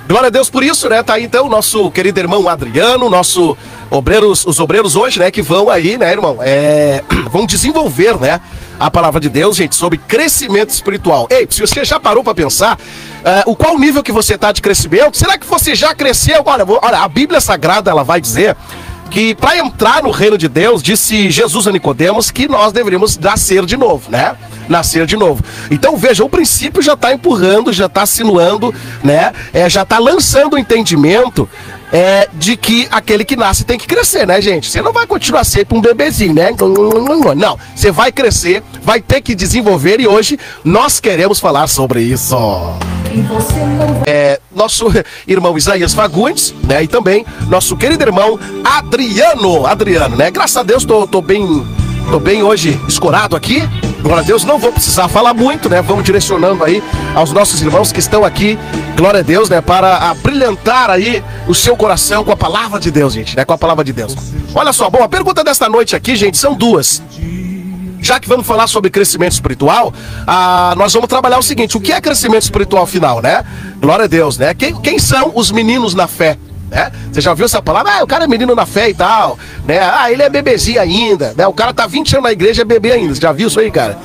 Glória a Deus por isso, né? Tá aí então o nosso querido irmão Adriano, os obreiros hoje, né? Que vão aí, né, irmão? Vão desenvolver, né? A palavra de Deus, gente, sobre crescimento espiritual. Ei, se você já parou para pensar, qual nível que você tá de crescimento? Será que você já cresceu? Olha, a Bíblia Sagrada, ela vai dizer que para entrar no reino de Deus, disse Jesus a Nicodemos que nós deveríamos nascer de novo, né? Nascer de novo. Então veja, o princípio já está empurrando, já está sinuando, né? Já está lançando o entendimento de que aquele que nasce tem que crescer, né, gente? Você não vai continuar sempre um bebezinho, né? Não, você vai crescer, vai ter que desenvolver e hoje nós queremos falar sobre isso. Nosso irmão Isaías Fagundes, né? E também nosso querido irmão Adriano, né? Graças a Deus tô bem hoje escorado aqui. Glória a Deus, não vou precisar falar muito, né? Vamos direcionando aí aos nossos irmãos que estão aqui, glória a Deus, né? Para abrilhantar aí o seu coração com a palavra de Deus, gente, né? Com a palavra de Deus. Olha só, bom, a pergunta desta noite aqui, gente, são duas. Já que vamos falar sobre crescimento espiritual, nós vamos trabalhar o seguinte: o que é crescimento espiritual final, né? Glória a Deus, né? Quem são os meninos na fé? Né? Você já ouviu essa palavra? O cara é menino na fé e tal, né? Ele é bebezinho ainda, né? O cara tá 20 anos na igreja, é bebê ainda. Você já viu isso aí, cara?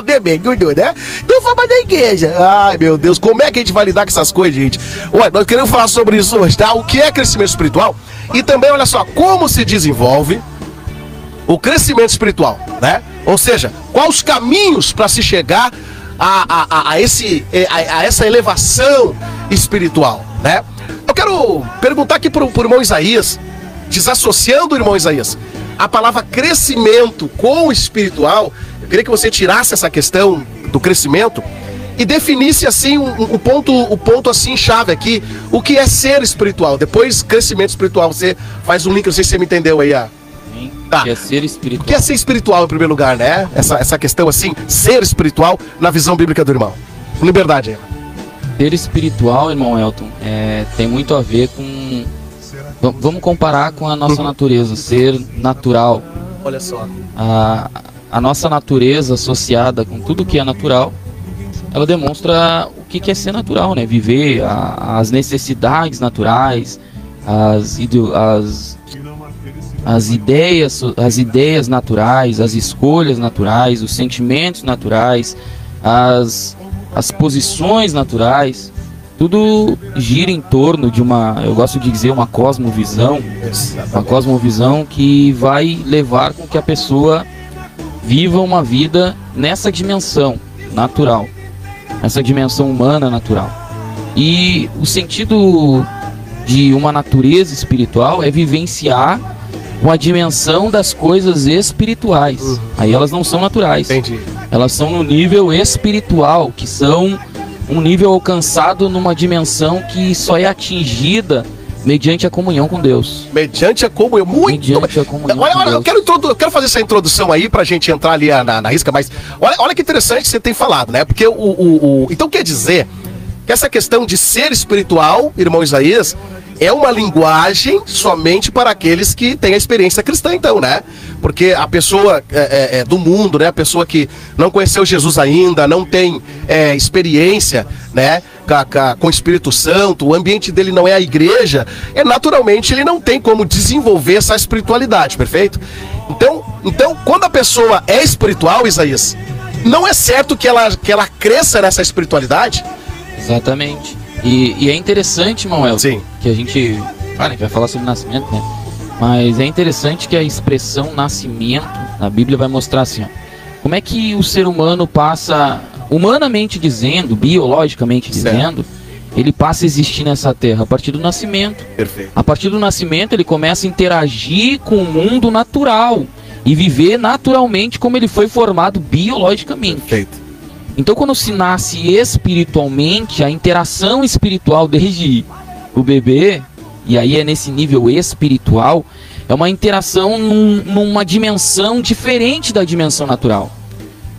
Bebê, cuidou, né? Então vamos na igreja. Ai, meu Deus, como é que a gente vai lidar com essas coisas, gente? Ué, nós queremos falar sobre isso hoje, tá? O que é crescimento espiritual? E também, olha só, como se desenvolve o crescimento espiritual, né? Ou seja, quais os caminhos para se chegar a essa elevação espiritual, né? Eu quero perguntar aqui pro irmão Isaías, desassociando o irmão Isaías, a palavra crescimento com o espiritual. Eu queria que você tirasse essa questão do crescimento e definisse assim o ponto assim chave aqui, o que é ser espiritual. Depois, crescimento espiritual, você faz um link, não sei se você me entendeu aí. Tá. O que é ser espiritual? O que é ser espiritual em primeiro lugar, né? Essa questão assim, ser espiritual na visão bíblica do irmão. Com liberdade aí. Ser espiritual, irmão Elton, tem muito a ver com... Vamos comparar com a nossa natureza, ser natural. Olha só. A nossa natureza associada com tudo que é natural, ela demonstra o que é ser natural, né? Viver as necessidades naturais, as ideias naturais, as escolhas naturais, os sentimentos naturais, as posições naturais. Tudo gira em torno de eu gosto de dizer, uma cosmovisão. Uma cosmovisão que vai levar com que a pessoa viva uma vida nessa dimensão natural, nessa dimensão humana natural. E o sentido de uma natureza espiritual é vivenciar com a dimensão das coisas espirituais. Aí elas não são naturais. Entendi. Elas são no nível espiritual, que são um nível alcançado numa dimensão que só é atingida mediante a comunhão com Deus. Mediante a comunhão. Mediante a comunhão olha, com Deus. Eu quero fazer essa introdução aí pra gente entrar ali na risca, mas olha que interessante que você tem falado, né? Porque então quer dizer que essa questão de ser espiritual, irmão Isaías, é uma linguagem somente para aqueles que têm a experiência cristã, então, né? Porque a pessoa do mundo, né? A pessoa que não conheceu Jesus ainda, não tem experiência, né? Com o Espírito Santo, o ambiente dele não é a igreja, naturalmente ele não tem como desenvolver essa espiritualidade, perfeito? Então, quando a pessoa é espiritual, Isaías, não é certo que ela cresça nessa espiritualidade? Exatamente. E é interessante, Manuel, Sim. Que a gente vai falar sobre nascimento, né? Mas é interessante que a expressão nascimento na Bíblia vai mostrar assim, ó, como é que o ser humano passa, humanamente dizendo, biologicamente dizendo, ele passa a existir nessa terra a partir do nascimento. Perfeito. A partir do nascimento ele começa a interagir com o mundo natural e viver naturalmente como ele foi formado biologicamente. Perfeito. Então, quando se nasce espiritualmente, a interação espiritual desde o bebê, e aí é nesse nível espiritual, é uma interação numa dimensão diferente da dimensão natural.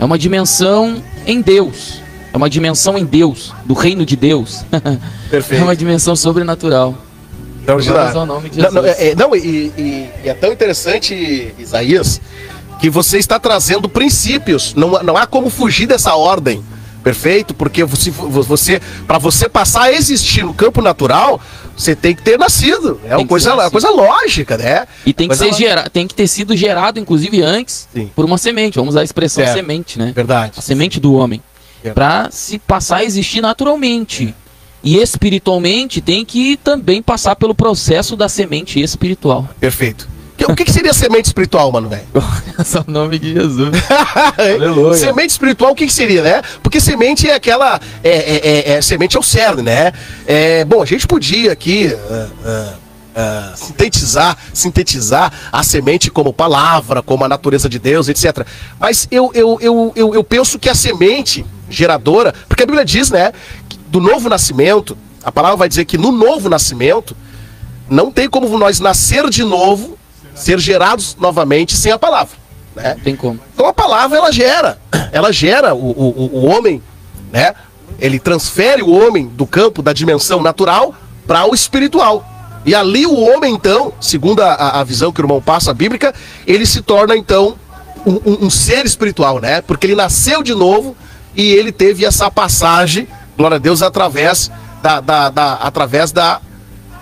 É uma dimensão em Deus. É uma dimensão em Deus, do reino de Deus. Perfeito. É uma dimensão sobrenatural. Então, é o nome de Jesus. É tão interessante, Isaías, que você está trazendo princípios, não há como fugir dessa ordem, Perfeito? Porque para você passar a existir no campo natural, você tem que ter nascido. É uma coisa lógica, né? E tem que ter sido gerado, inclusive, antes, sim, por uma semente. Vamos usar a expressão semente, né? Verdade. A semente do homem. Para se passar a existir naturalmente. E espiritualmente tem que também passar pelo processo da semente espiritual. Perfeito. O que seria semente espiritual, mano, velho? Esse é o nome de Jesus. Semente espiritual, o que seria, né? Porque semente é aquela... semente é o cerne, né? Bom, a gente podia aqui... sintetizar a semente como palavra, como a natureza de Deus, etc. Mas eu penso que a semente geradora, porque a Bíblia diz, né, do novo nascimento, a palavra vai dizer que no novo nascimento não tem como nós nascer de novo, ser gerados novamente sem a palavra, né? Tem como. Então a palavra ela gera o homem, né? Ele transfere o homem do campo da dimensão natural para o espiritual. E ali o homem, então, segundo a visão que o irmão passa, a bíblica, ele se torna, então, um ser espiritual, né? Porque ele nasceu de novo e ele teve essa passagem, glória a Deus, através da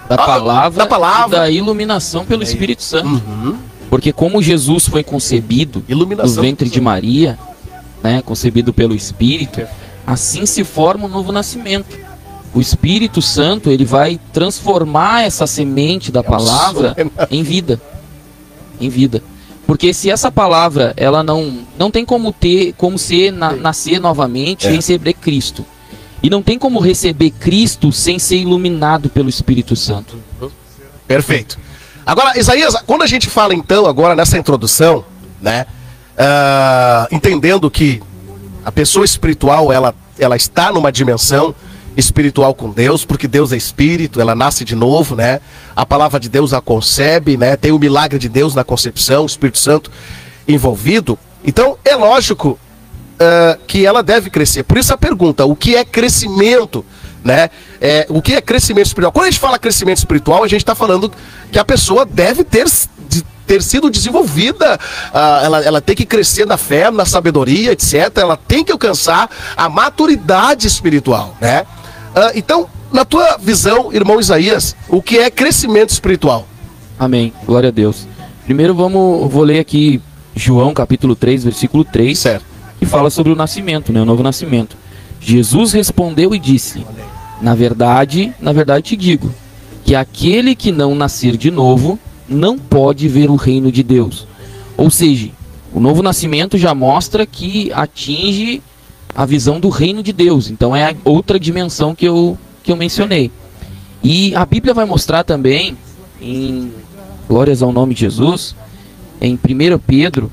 palavra e da iluminação pelo Espírito Santo. Uhum. Porque como Jesus foi concebido no ventre de Maria, né, concebido pelo Espírito, assim se forma um novo nascimento. O Espírito Santo, ele vai transformar essa semente da palavra em vida. Em vida. Porque se essa palavra, ela não tem como nascer novamente sem receber Cristo. E não tem como receber Cristo sem ser iluminado pelo Espírito Santo. Perfeito. Agora, Isaías, quando a gente fala então, agora nessa introdução, né, entendendo que a pessoa espiritual, ela está numa dimensão espiritual com Deus, porque Deus é espírito, ela nasce de novo, né? A palavra de Deus a concebe, né? Tem o milagre de Deus na concepção, o Espírito Santo envolvido. Então, é lógico que ela deve crescer. Por isso a pergunta, o que é crescimento, né? O que é crescimento espiritual? Quando a gente fala crescimento espiritual, a gente está falando que a pessoa deve ter sido desenvolvida, ela tem que crescer na fé, na sabedoria, etc. Ela tem que alcançar a maturidade espiritual, né? Então, na tua visão, irmão Isaías, o que é crescimento espiritual? Amém, glória a Deus. Primeiro vou ler aqui João capítulo 3, versículo 3, certo, que fala sobre o nascimento, né, o novo nascimento. Jesus respondeu e disse: na verdade te digo, que aquele que não nascer de novo não pode ver o reino de Deus. Ou seja, o novo nascimento já mostra que atinge a visão do reino de Deus. Então é a outra dimensão que eu mencionei. E a Bíblia vai mostrar também, em glórias ao nome de Jesus, em 1 Pedro,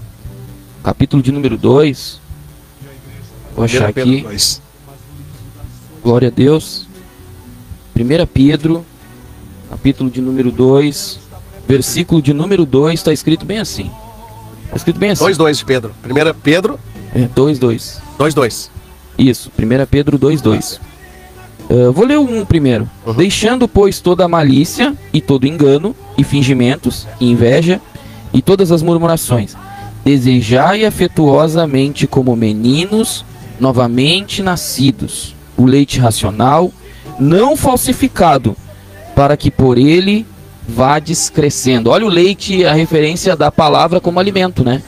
capítulo de número 2. Vou achar aqui. Glória a Deus. 1 Pedro, capítulo de número 2, versículo de número 2, está escrito bem assim. Está escrito bem assim. 2:2 de Pedro. 1 Pedro. 2:2. 2:2. Isso, 1 Pedro 2:2. Vou ler o 1 primeiro. Uhum. Deixando, pois, toda a malícia e todo engano, e fingimentos, e inveja, e todas as murmurações. Desejai afetuosamente como meninos novamente nascidos, o leite racional, não falsificado, para que por ele vades crescendo. Olha o leite, a referência da palavra como alimento, né?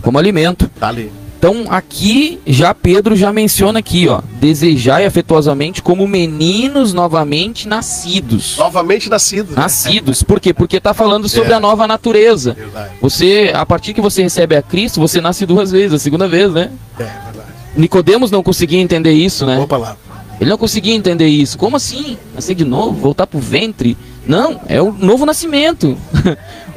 Como alimento. Tá ali. Então aqui já Pedro já menciona aqui, ó, desejai afetuosamente como meninos novamente nascidos. Novamente nascidos. Nascidos. Por quê? Porque está falando sobre a nova natureza. Verdade. Você, a partir que você recebe a Cristo, você nasce duas vezes, a segunda vez, né? Verdade. Nicodemos não conseguia entender isso, né? Boa palavra. Ele não conseguia entender isso. Como assim? Nascer de novo? Voltar pro ventre? Não, é o novo nascimento.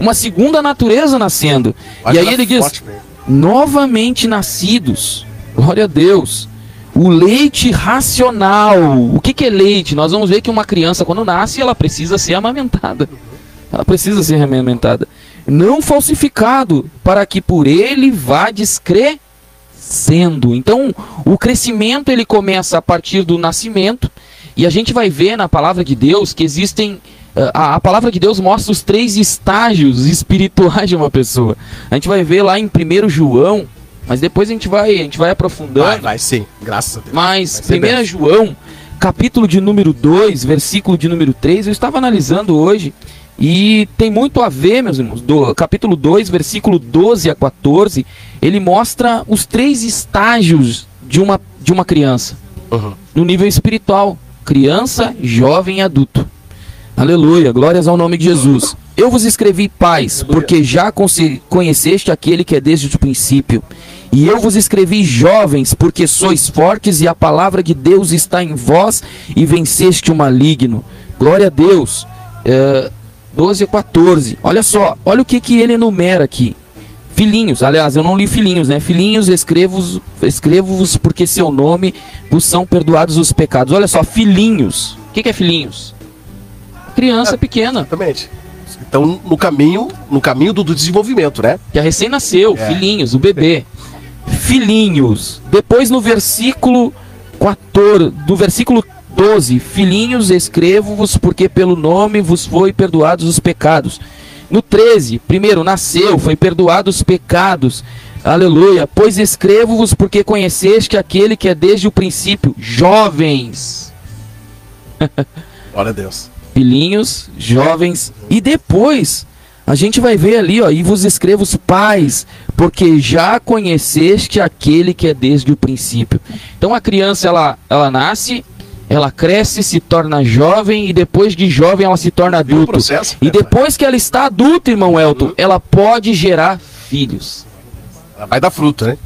Uma segunda natureza nascendo. E aí ele diz: novamente nascidos, glória a Deus, o leite racional. O que é leite? Nós vamos ver que uma criança, quando nasce, ela precisa ser amamentada. Ela precisa ser amamentada. Não falsificado, para que por ele vá crescendo. Então, o crescimento ele começa a partir do nascimento. E a gente vai ver na palavra de Deus que existem... A palavra de Deus mostra os 3 estágios espirituais de uma pessoa. A gente vai ver lá em 1 João, mas depois a gente vai aprofundando. Vai sim, graças a Deus. Mas Vai ser 1 João, capítulo de número 2, versículo de número 3, eu estava analisando hoje e tem muito a ver, meus irmãos, do capítulo 2, versículo 12 a 14, ele mostra os 3 estágios de uma criança, no nível espiritual: criança, jovem e adulto. Aleluia, glórias ao nome de Jesus. Eu vos escrevi, pais, porque já conheceste aquele que é desde o princípio. E eu vos escrevi, jovens, porque sois fortes e a palavra de Deus está em vós e venceste o maligno. Glória a Deus. 12 a 14. Olha só, olha o que ele enumera aqui. Filhinhos, aliás, eu não li filhinhos, né? Filhinhos, escrevo-vos porque seu nome vos são perdoados os pecados. Olha só, filhinhos. O que é filhinhos? Criança pequena. Exatamente. Então, no caminho do desenvolvimento, né? Que recém nasceu, filhinhos, o bebê. Filhinhos. Depois no versículo 14, do versículo 12, filhinhos, escrevo-vos porque pelo nome vos foi perdoados os pecados. No 13, primeiro nasceu, foi perdoado os pecados. Aleluia. Pois escrevo-vos porque conheceste aquele que é desde o princípio. Jovens. Glória a Deus. Filhinhos, jovens. E depois a gente vai ver ali, ó, e vos escrevo os pais, porque já conheceste aquele que é desde o princípio. Então a criança, ela nasce, ela cresce, se torna jovem, e depois de jovem ela se torna adulto. Processo, e depois que ela está adulta, irmão Elton, ela pode gerar filhos. Ela vai dar fruto, né?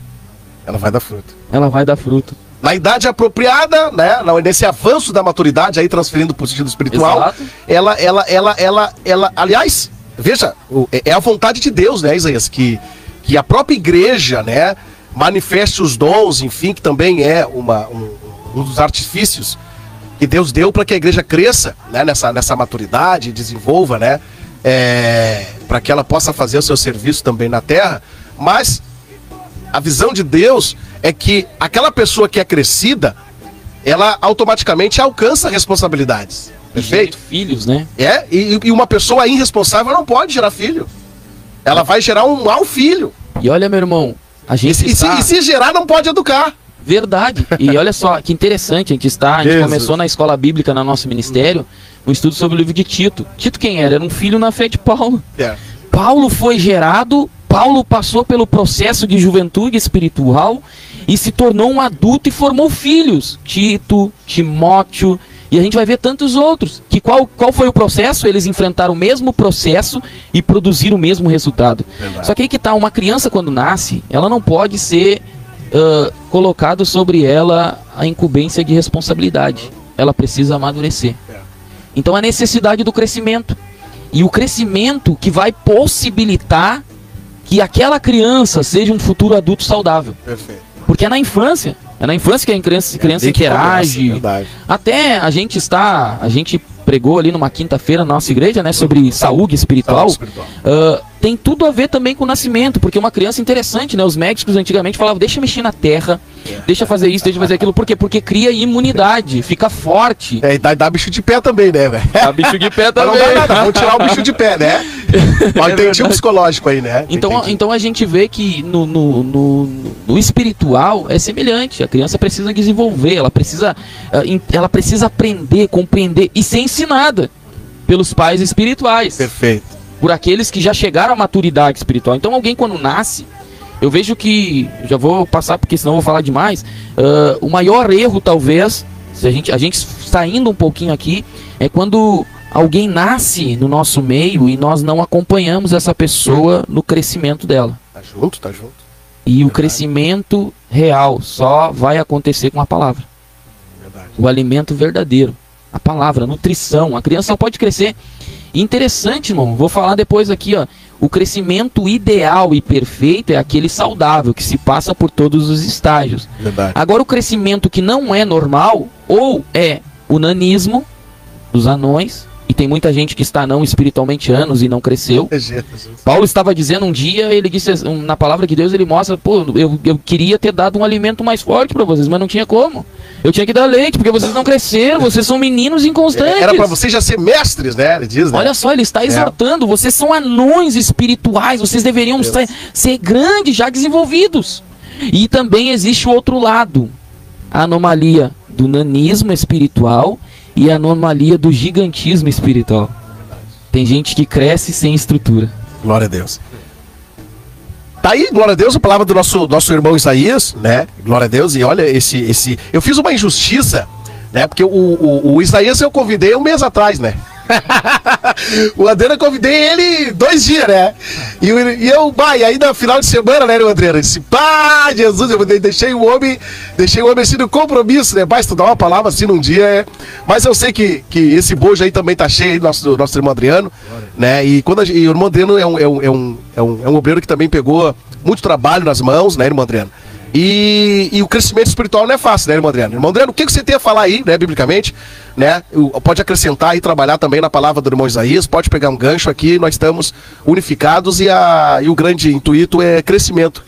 Ela vai dar fruto. Ela vai dar fruto. Na idade apropriada, né? Nesse avanço da maturidade, aí transferindo para o sentido espiritual, Exato. ela, aliás, veja, é a vontade de Deus, né, Isaías, que a própria igreja, né, manifeste os dons, enfim, que também é um dos artifícios que Deus deu para que a igreja cresça, né, nessa maturidade, desenvolva, né, para que ela possa fazer o seu serviço também na terra. Mas a visão de Deus é que aquela pessoa que é crescida, ela automaticamente alcança responsabilidades. Perfeito? Filhos, né? E uma pessoa irresponsável não pode gerar filho. Ela vai gerar um mau filho. E olha, meu irmão, a gente E se gerar, não pode educar. Verdade. E olha só, que interessante, a gente começou na escola bíblica, no nosso ministério, um estudo sobre o livro de Tito. Tito quem era? Era um filho na fé de Paulo. Paulo foi gerado, Paulo passou pelo processo de juventude espiritual e se tornou um adulto e formou filhos. Tito, Timóteo, e a gente vai ver tantos outros. Que qual foi o processo? Eles enfrentaram o mesmo processo e produziram o mesmo resultado. Verdade. Só que aí que tá, uma criança quando nasce, ela não pode ser colocado sobre ela a incumbência de responsabilidade. Ela precisa amadurecer. Então a necessidade do crescimento. E o crescimento que vai possibilitar que aquela criança seja um futuro adulto saudável. Perfeito. Porque é na infância que a criança interage. Até a gente pregou ali numa quinta-feira na nossa igreja, né, sobre saúde espiritual. Tem tudo a ver também com o nascimento, porque uma criança interessante, né? Os médicos antigamente falavam, deixa mexer na terra, deixa fazer isso, deixa fazer aquilo. Por quê? Porque cria imunidade, fica forte. E dá bicho de pé também, né, velho? Dá bicho de pé também. Mas não dá nada, vamos tirar o bicho de pé, né? Mas tem um psicológico aí, né? Então a gente vê que no espiritual é semelhante. A criança precisa desenvolver, ela precisa aprender, compreender e ser ensinada pelos pais espirituais. Perfeito. Por aqueles que já chegaram à maturidade espiritual. Então alguém quando nasce, eu vejo que, já vou passar porque senão eu vou falar demais, o maior erro talvez, se a gente saindo um pouquinho aqui, é quando alguém nasce no nosso meio e nós não acompanhamos essa pessoa no crescimento dela. Tá junto. E o crescimento real só vai acontecer com a palavra. Verdade. O alimento verdadeiro. A palavra, a nutrição. A criança só pode crescer. Interessante, irmão, vou falar depois aqui, ó. O crescimento ideal e perfeito é aquele saudável, que se passa por todos os estágios. Verdade. Agora, o crescimento que não é normal, ou é o nanismo dos anões, e tem muita gente que está não espiritualmente anos e não cresceu. Paulo estava dizendo um dia, ele disse, na palavra de Deus, ele mostra, pô, eu queria ter dado um alimento mais forte para vocês, mas não tinha como. Eu tinha que dar leite, porque vocês não cresceram, vocês são meninos inconstantes. Era para vocês já ser mestres, né? Ele diz, né? Olha só, ele está exortando, vocês são anões espirituais, vocês deveriam ser grandes, já desenvolvidos. E também existe o outro lado, a anomalia do nanismo espiritual e a anomalia do gigantismo espiritual. Tem gente que cresce sem estrutura. Glória a Deus. Tá aí, glória a Deus, a palavra do nosso irmão Isaías, né? Glória a Deus. E olha, eu fiz uma injustiça, né? Porque o Isaías eu convidei um mês atrás, né? O André, eu convidei ele 2 dias, né? E aí no final de semana, né, o André? Eu disse, pá, Jesus, eu deixei o homem assim no compromisso, né? Vai estudar uma palavra assim num dia, Mas eu sei que esse bojo aí também tá cheio aí, nosso irmão Adriano, né? E o irmão Adriano é um obreiro que também pegou muito trabalho nas mãos, né, irmão Adriano? E o crescimento espiritual não é fácil, né, irmão Adriano? Irmão Adriano, o que você tem a falar aí, né, biblicamente, né? Pode acrescentar e trabalhar também na palavra do irmão Isaías, pode pegar um gancho aqui, nós estamos unificados e o grande intuito é crescimento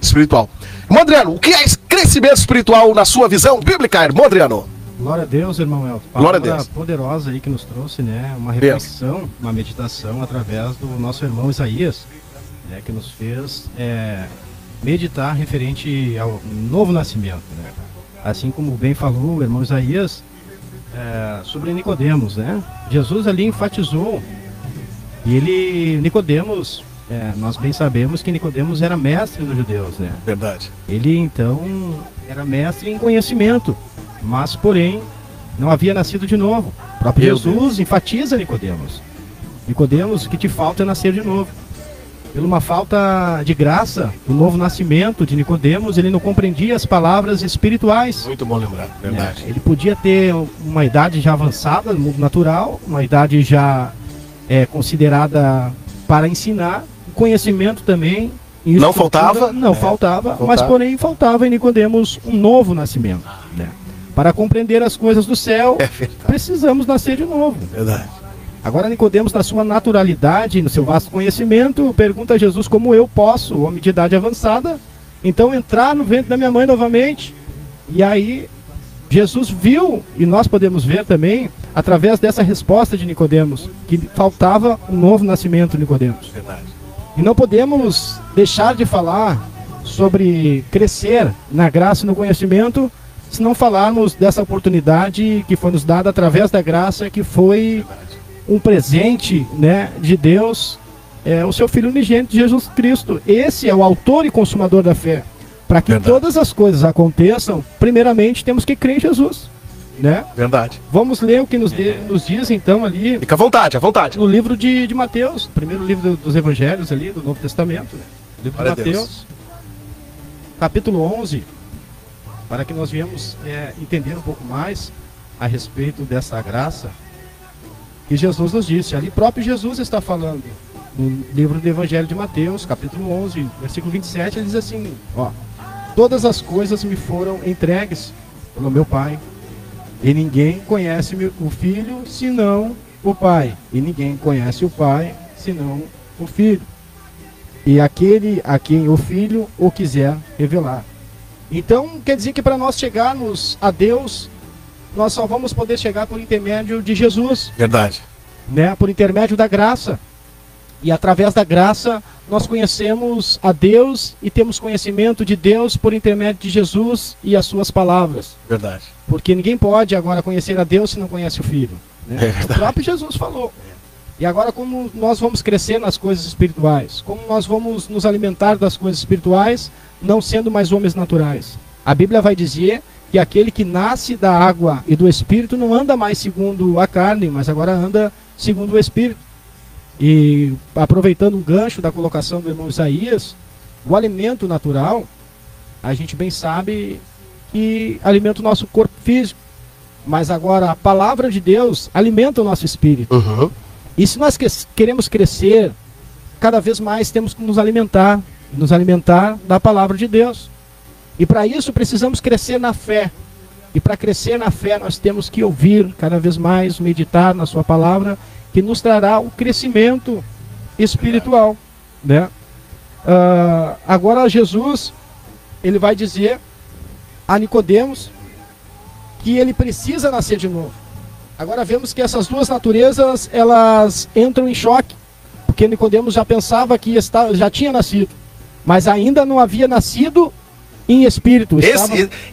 espiritual. Irmão Adriano, o que é crescimento espiritual na sua visão bíblica, irmão Adriano? Glória a Deus, irmão Elton. Glória a Deus. Poderosa aí que nos trouxe, né? Uma reflexão, uma meditação através do nosso irmão Isaías, né? Que nos fez meditar referente ao novo nascimento, né? Assim como bem falou o irmão Isaías sobre Nicodemos, né? Jesus ali enfatizou e Nicodemos, nós bem sabemos que Nicodemos era mestre dos judeus, né? Verdade. Ele então era mestre em conhecimento, mas porém não havia nascido de novo. O próprio Jesus enfatiza Nicodemos. Nicodemos, o que te falta é nascer de novo. Pela uma falta de graça, o novo nascimento de Nicodemos, ele não compreendia as palavras espirituais. Muito bom lembrar, verdade. Ele podia ter uma idade já avançada no mundo natural, uma idade já considerada para ensinar, conhecimento também. Não faltava? Não faltava, mas porém faltava em Nicodemos um novo nascimento. Né? Para compreender as coisas do céu, precisamos nascer de novo. Verdade. Agora Nicodemos, na sua naturalidade, no seu vasto conhecimento, pergunta a Jesus como eu posso, homem de idade avançada, então entrar no ventre da minha mãe novamente. E aí Jesus viu, e nós podemos ver também, através dessa resposta de Nicodemos, que faltava um novo nascimento de Nicodemos. Verdade. E não podemos deixar de falar sobre crescer na graça e no conhecimento, se não falarmos dessa oportunidade que foi nos dada através da graça, que foi um presente, né, de Deus, o seu Filho unigênito, Jesus Cristo. Esse é o autor e consumador da fé. Para que todas as coisas aconteçam, primeiramente temos que crer em Jesus, né? Verdade. Vamos ler o que nos diz então ali. Fica à vontade, à vontade. No livro de Mateus, primeiro livro dos Evangelhos ali, do Novo Testamento, né? Livro de Mateus, capítulo 11, para que nós viemos entender um pouco mais a respeito dessa graça que Jesus nos disse. Ali próprio Jesus está falando, no livro do Evangelho de Mateus, capítulo 11, versículo 27, ele diz assim, todas as coisas me foram entregues pelo meu Pai, e ninguém conhece o Filho, senão o Pai, e ninguém conhece o Pai, senão o Filho, e aquele a quem o Filho o quiser revelar. Então, quer dizer que para nós chegarmos a Deus, nós só vamos poder chegar por intermédio de Jesus. Verdade. Né? Por intermédio da graça. E através da graça, nós conhecemos a Deus e temos conhecimento de Deus por intermédio de Jesus e as suas palavras. Verdade. Porque ninguém pode agora conhecer a Deus se não conhece o Filho. Né? O próprio Jesus falou. E agora, como nós vamos crescer nas coisas espirituais? Como nós vamos nos alimentar das coisas espirituais, não sendo mais homens naturais? A Bíblia vai dizer que aquele que nasce da água e do Espírito não anda mais segundo a carne, mas agora anda segundo o Espírito. E aproveitando um gancho da colocação do irmão Isaías, o alimento natural, a gente bem sabe que alimenta o nosso corpo físico, mas agora a palavra de Deus alimenta o nosso espírito. Uhum. E se nós queremos crescer, cada vez mais temos que nos alimentar da palavra de Deus. E para isso precisamos crescer na fé. E para crescer na fé nós temos que ouvir cada vez mais, meditar na sua palavra, que nos trará o crescimento espiritual. Né? Agora Jesus, ele vai dizer a Nicodemos que ele precisa nascer de novo. Agora vemos que essas duas naturezas, elas entram em choque, porque Nicodemos já pensava que já tinha nascido, mas ainda não havia nascido em espírito.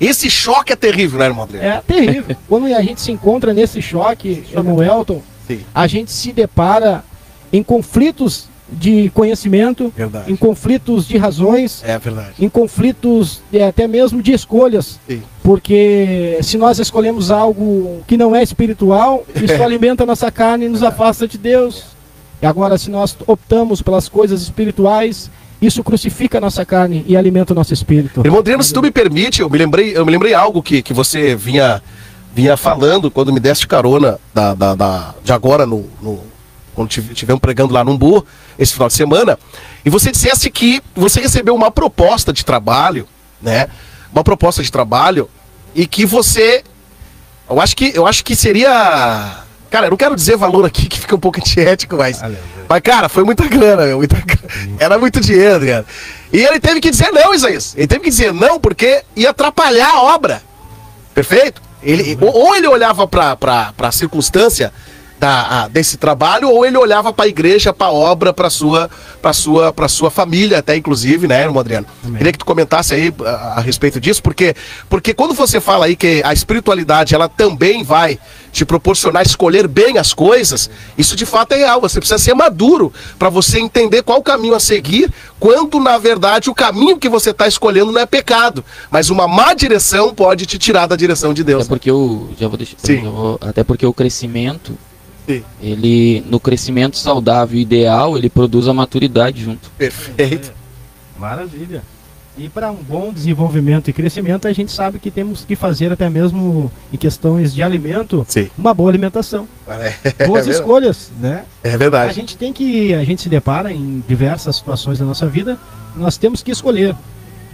Esse choque é terrível, né, irmão Adriano? É terrível. Quando a gente se encontra nesse choque, irmão Elton, Sim. a gente se depara em conflitos de conhecimento, Verdade. em conflitos de razões, É verdade. em conflitos até mesmo de escolhas. Sim. Porque se nós escolhemos algo que não é espiritual, isso alimenta a nossa carne e nos afasta de Deus. E agora, se nós optamos pelas coisas espirituais, isso crucifica a nossa carne e alimenta o nosso espírito. Irmão Adriano, se tu me permite, eu me lembrei algo que você vinha falando quando me deste carona de agora quando estivemos pregando lá no Umbu, esse final de semana, e você dissesse que você recebeu uma proposta de trabalho, né? Uma proposta de trabalho, e que você. Eu acho que seria. Cara, eu não quero dizer valor aqui que fica um pouco antiético, mas. Mas, cara, foi muita grana, meu. Era muito dinheiro, Adriano. E ele teve que dizer não, Isaías. Ele teve que dizer não porque ia atrapalhar a obra. Perfeito? Ou ele olhava para a circunstância desse trabalho, ou ele olhava para a igreja, para a obra, para sua família, até inclusive, né, irmão Adriano? Amém. Queria que tu comentasse aí a respeito disso, porque quando você fala aí que a espiritualidade ela também vai te proporcionar escolher bem as coisas, isso de fato é real. Você precisa ser maduro para você entender qual caminho a seguir, quando na verdade o caminho que você está escolhendo não é pecado, mas uma má direção pode te tirar da direção de Deus. Até porque até porque o crescimento, Sim. ele, no crescimento saudável e ideal, ele produz a maturidade junto. Perfeito. Maravilha. E para um bom desenvolvimento e crescimento, a gente sabe que temos que fazer até mesmo em questões de alimento, Sim. uma boa alimentação. Boas verdade. escolhas, né? É A verdade. gente se depara em diversas situações da nossa vida, nós temos que escolher.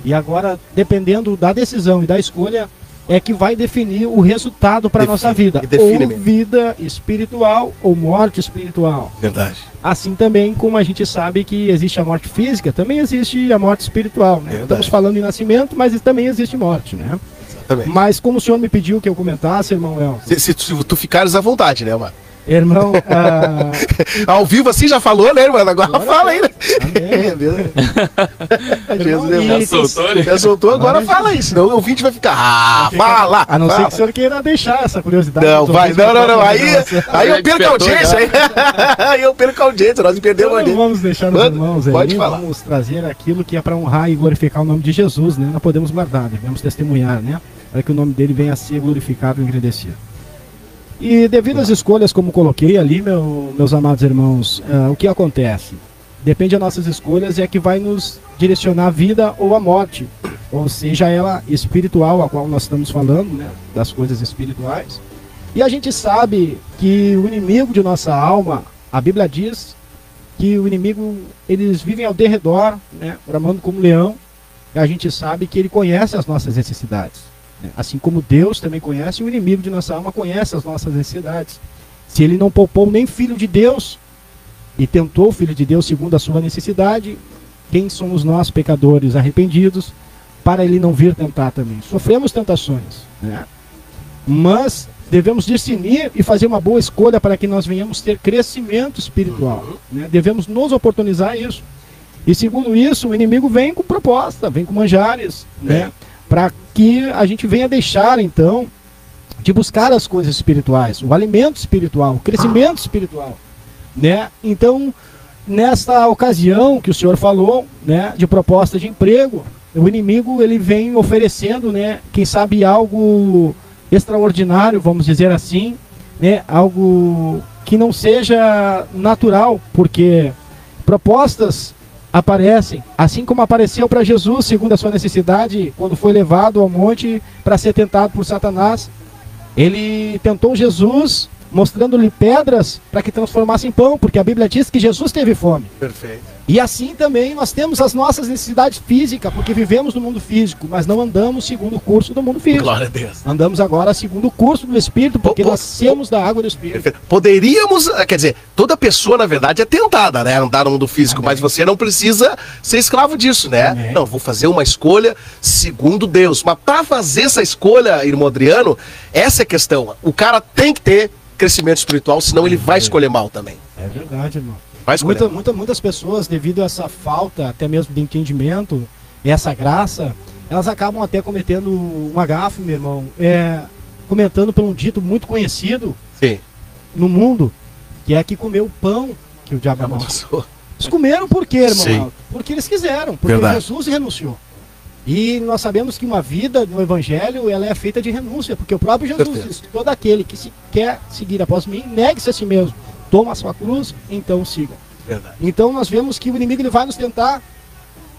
E agora, dependendo da decisão e da escolha, é que vai definir o resultado para a nossa vida. define Ou mesmo. vida espiritual ou morte espiritual. Verdade. Assim também como a gente sabe que existe a morte física, também existe a morte espiritual, né? Verdade. Estamos falando em nascimento, mas também existe morte, né? Exatamente. Mas como o senhor me pediu que eu comentasse, irmão El, Se tu ficares à vontade, né, mano? irmão, Ao vivo assim já falou, né, irmão? Agora fala aí, né? amém. Jesus, Irmão, Já soltou, né? Já soltou, agora fala aí, senão o ouvinte vai ficar. Fala! A não ser fala. que o senhor queira deixar essa curiosidade. Não, dos vai, ouvintes não. pra Aí eu perco a audiência. Aí eu perco a audiência, nós perdemos a Então, audiência. vamos deixar nos Manda, irmãos aí, pode falar. vamos trazer aquilo que é para honrar e glorificar o nome de Jesus, né? Não podemos guardar, devemos testemunhar, né? Para que o nome dele venha a ser glorificado e engrandecido. E devido às escolhas, como coloquei ali, meus amados irmãos, o que acontece? Depende das nossas escolhas, é que vai nos direcionar a vida ou a morte, ou seja, ela espiritual, a qual nós estamos falando, né? Das coisas espirituais. E a gente sabe que o inimigo de nossa alma, a Bíblia diz que o inimigo, eles vivem ao derredor, né, bramando como leão, e a gente sabe que ele conhece as nossas necessidades. Né? Assim como Deus também conhece, o inimigo de nossa alma conhece as nossas necessidades. Se ele não poupou nem filho de Deus, e tentou o filho de Deus segundo a sua necessidade, quem somos nós, pecadores arrependidos, para ele não vir tentar também? Sofremos tentações, né? Mas devemos discernir e fazer uma boa escolha para que nós venhamos ter crescimento espiritual, né? Devemos nos oportunizar isso. E segundo isso, o inimigo vem com proposta, vem com manjares, né? Para que a gente venha deixar, então, de buscar as coisas espirituais, o alimento espiritual, o crescimento espiritual, né? Então, nesta ocasião que o senhor falou, né, de proposta de emprego, o inimigo ele vem oferecendo, né, quem sabe algo extraordinário, vamos dizer assim, né, algo que não seja natural, porque propostas aparecem, assim como apareceu para Jesus, segundo a sua necessidade, quando foi levado ao monte para ser tentado por Satanás. Ele tentou Jesus, mostrando-lhe pedras para que transformasse em pão, porque a Bíblia diz que Jesus teve fome. Perfeito. E assim também nós temos as nossas necessidades físicas, porque vivemos no mundo físico, mas não andamos segundo o curso do mundo físico. Glória a Deus. Andamos agora segundo o curso do Espírito, porque nascemos da água do Espírito. Perfeito. Poderíamos, quer dizer, toda pessoa na verdade é tentada, né? Andar no mundo físico, Amém. mas você não precisa ser escravo disso, né? Amém. Não, vou fazer uma escolha segundo Deus. Mas para fazer essa escolha, irmão Adriano, essa é a questão. O cara tem que ter crescimento espiritual, senão ele vai escolher mal também. É verdade, irmão. Vai escolher. Muitas pessoas, devido a essa falta, até mesmo de entendimento, essa graça, elas acabam até cometendo uma gafe, meu irmão, comentando por um dito muito conhecido no mundo, que é que comeu o pão que o diabo amassou. Eles comeram por quê, irmão? Sim. Porque eles quiseram, porque Jesus renunciou. E nós sabemos que uma vida no Evangelho, ela é feita de renúncia, porque o próprio Jesus disse: todo aquele que quer seguir após mim, negue-se a si mesmo, toma a sua cruz, então siga. Verdade. Então nós vemos que o inimigo ele vai nos tentar,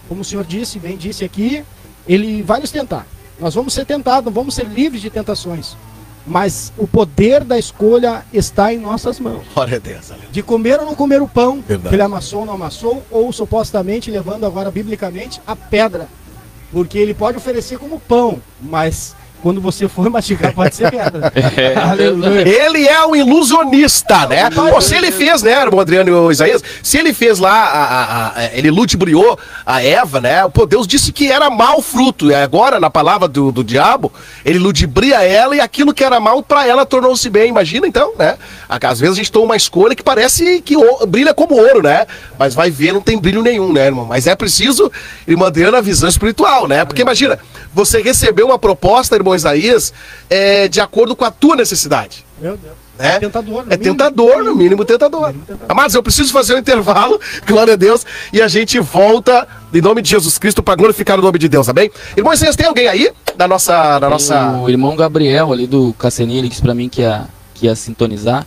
como o Senhor disse, bem disse aqui, ele vai nos tentar. Nós vamos ser tentados, não vamos ser livres de tentações. Mas o poder da escolha está em nossas mãos. Glória a Deus. Aleluia. De comer ou não comer o pão, Verdade. que ele amassou ou não amassou, ou supostamente levando agora biblicamente a pedra. Porque ele pode oferecer como pão, mas quando você for mastigar pode ser pedra. Aleluia. Ele é um ilusionista, né? Pô, se ele fez, né, irmão Adriano e Isaías, se ele fez lá, ele ludibriou a Eva, né? Pô, Deus disse que era mau fruto, e agora, na palavra do diabo, ele ludibria ela e aquilo que era mal pra ela tornou-se bem. Imagina então, né? Às vezes a gente toma uma escolha que parece que brilha como ouro, né? Mas vai ver, não tem brilho nenhum, né, irmão? Mas é preciso, irmão Adriano, a visão espiritual, né? Porque imagina, você recebeu uma proposta, irmão Isaías, de acordo com a tua necessidade. Meu Deus. Né? É tentador, É tentador, no mínimo tentador. Amados, eu preciso fazer um intervalo, glória a Deus, e a gente volta em nome de Jesus Cristo para glorificar o nome de Deus, amém? Irmão Isaías, tem alguém aí da nossa... O irmão Gabriel ali do Caceninha, ele disse pra mim que ia sintonizar.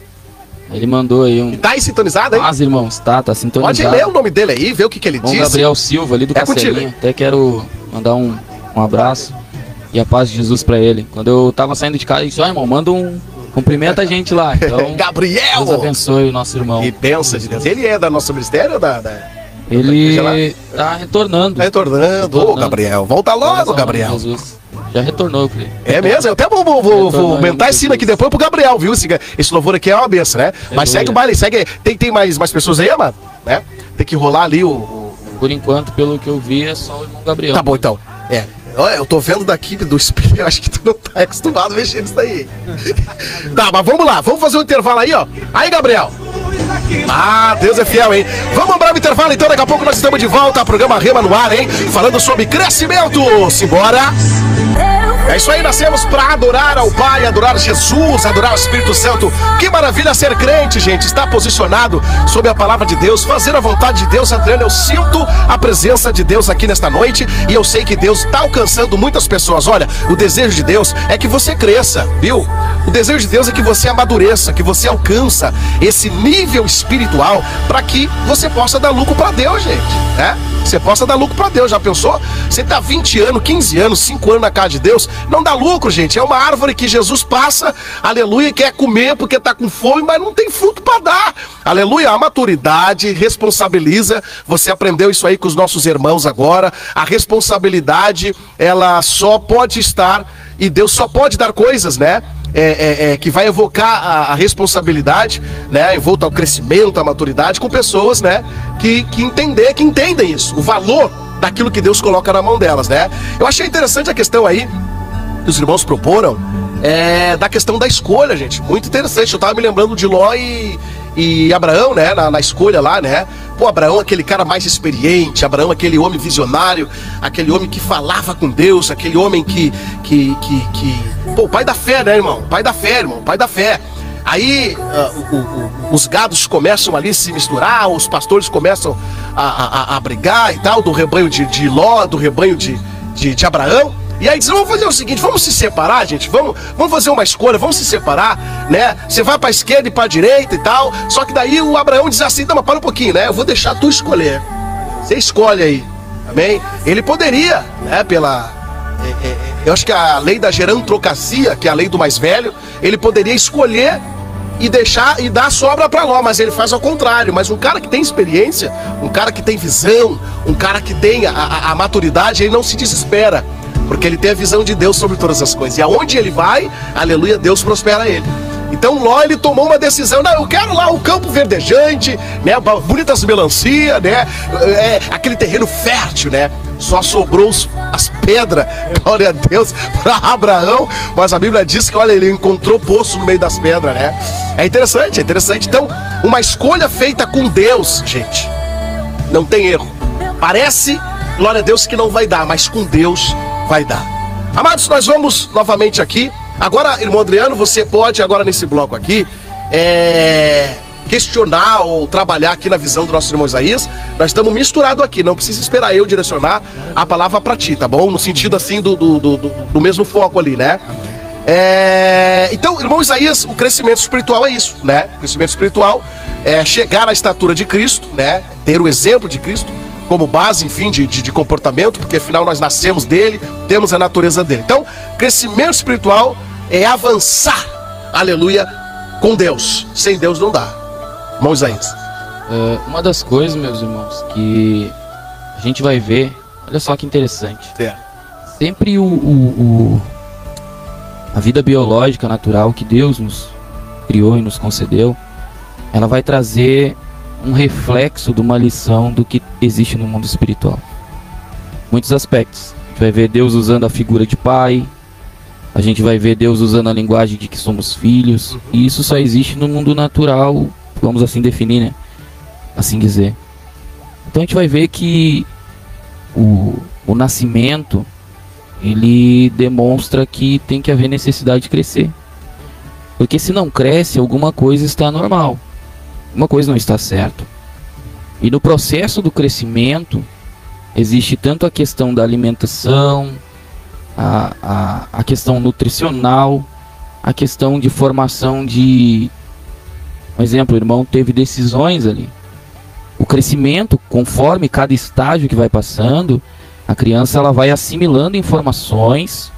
Ele mandou aí um... Tá aí sintonizado, hein? Mas, irmãos, tá sintonizado. Pode ler o nome dele aí, ver o que ele Irmão disse. Gabriel Silva ali do Cacelinha. Até quero mandar um abraço e a paz de Jesus pra ele. Quando eu tava saindo de casa, ele disse: ó, irmão, manda cumprimenta a gente lá. Então, Gabriel! Deus abençoe o nosso irmão. E pensa de Deus. Ele é da nosso ministério ou Ele tá retornando. Tá retornando. Ô, Gabriel, volta logo, Gabriel. Jesus. Já retornou, creio. É mesmo? Eu até vou aumentar esse sino aqui depois pro Gabriel, viu? Esse louvor aqui é uma benção, né? Mas segue o baile, segue. Tem mais pessoas aí, mano? Né? Tem que rolar ali Por enquanto, pelo que eu vi, é só o irmão Gabriel. Tá bom, então. Eu tô vendo daqui do espelho, eu acho que tu não tá acostumado a mexer nisso daí. Tá, mas vamos lá, vamos fazer um intervalo aí, ó. Aí, Gabriel. Ah, Deus é fiel, hein? Vamos abrir o intervalo, então, daqui a pouco nós estamos de volta ao programa Rema no Ar, hein? Falando sobre crescimento. Simbora! É isso aí, nascemos para adorar ao Pai, adorar Jesus, adorar o Espírito Santo. Que maravilha ser crente, gente. Estar posicionado sob a palavra de Deus, fazer a vontade de Deus. Adriano, eu sinto a presença de Deus aqui nesta noite e eu sei que Deus está alcançando muitas pessoas. Olha, o desejo de Deus é que você cresça, viu? O desejo de Deus é que você amadureça, que você alcança esse nível espiritual para que você possa dar lucro para Deus, gente, né? Você possa dar lucro para Deus. Já pensou? Você tá 20 anos, 15 anos, 5 anos na casa de Deus, não dá lucro, gente. É uma árvore que Jesus passa, aleluia, quer comer porque tá com fome, mas não tem fruto para dar. Aleluia, a maturidade responsabiliza. Você aprendeu isso aí com os nossos irmãos agora. A responsabilidade, ela só pode estar, e Deus só pode dar coisas, né? Que vai evocar a responsabilidade, né, envolta ao crescimento, à maturidade, com pessoas, né, que entendem isso, o valor daquilo que Deus coloca na mão delas, né. Eu achei interessante a questão aí que os irmãos proporam, da questão da escolha, gente, muito interessante. Eu tava me lembrando de Ló e Abraão, né, na escolha lá, né. Pô, Abraão, aquele cara mais experiente, Abraão, aquele homem visionário, aquele homem que falava com Deus, aquele homem pô, o pai da fé, né, irmão? Pai da fé, irmão, pai da fé. Aí os gados começam ali a se misturar, os pastores começam a brigar e tal, do rebanho de Ló, do rebanho de Abraão. E aí diz: vamos fazer o seguinte, vamos se separar, gente, vamos fazer uma escolha, vamos se separar, né? Você vai pra esquerda e pra direita e tal. Só que daí o Abraão diz assim: não, mas para um pouquinho, né? Eu vou deixar tu escolher. Você escolhe aí, amém? Ele poderia, né, eu acho que a lei da gerantrocracia, que é a lei do mais velho, ele poderia escolher e deixar e dar sobra para Ló, mas ele faz ao contrário. Mas um cara que tem experiência, um cara que tem visão, um cara que tem a maturidade, ele não se desespera, porque ele tem a visão de Deus sobre todas as coisas. E aonde ele vai, aleluia, Deus prospera ele. Então Ló, ele tomou uma decisão: não, eu quero lá o campo verdejante, né, bonitas melancia, né, aquele terreno fértil, né. Só sobrou as pedras, glória a Deus, para Abraão. Mas a Bíblia diz que, olha, ele encontrou poço no meio das pedras, né. É interessante. Então, uma escolha feita com Deus, gente, não tem erro. Parece, glória a Deus, que não vai dar, mas com Deus vai dar. Amados, nós vamos novamente aqui. Agora, irmão Adriano, você pode agora nesse bloco aqui questionar ou trabalhar aqui na visão do nosso irmão Isaías. Nós estamos misturados aqui, não precisa esperar eu direcionar a palavra para ti, tá bom? No sentido assim do mesmo foco ali, né? Então, irmão Isaías, o crescimento espiritual é isso, né? O crescimento espiritual é chegar à estatura de Cristo, né? Ter o exemplo de Cristo como base, enfim, de comportamento, porque afinal nós nascemos dele, temos a natureza dele. Então, crescimento espiritual é avançar, aleluia, com Deus. Sem Deus não dá. Irmão Isaías. Uma das coisas, meus irmãos, que a gente vai ver, olha só que interessante. Sempre a vida biológica natural que Deus nos criou e nos concedeu, ela vai trazer um reflexo de uma lição do que existe no mundo espiritual. Muitos aspectos. A gente vai ver Deus usando a figura de pai, a gente vai ver Deus usando a linguagem de que somos filhos, e isso só existe no mundo natural, vamos assim definir, né? Assim dizer. Então a gente vai ver que o nascimento, ele demonstra que tem que haver necessidade de crescer. Porque se não cresce, alguma coisa está anormal. Uma coisa não está certa. E no processo do crescimento existe tanto a questão da alimentação, a questão nutricional, a questão de formação de... Um exemplo, o irmão teve decisões ali. O crescimento, conforme cada estágio que vai passando, a criança ela vai assimilando informações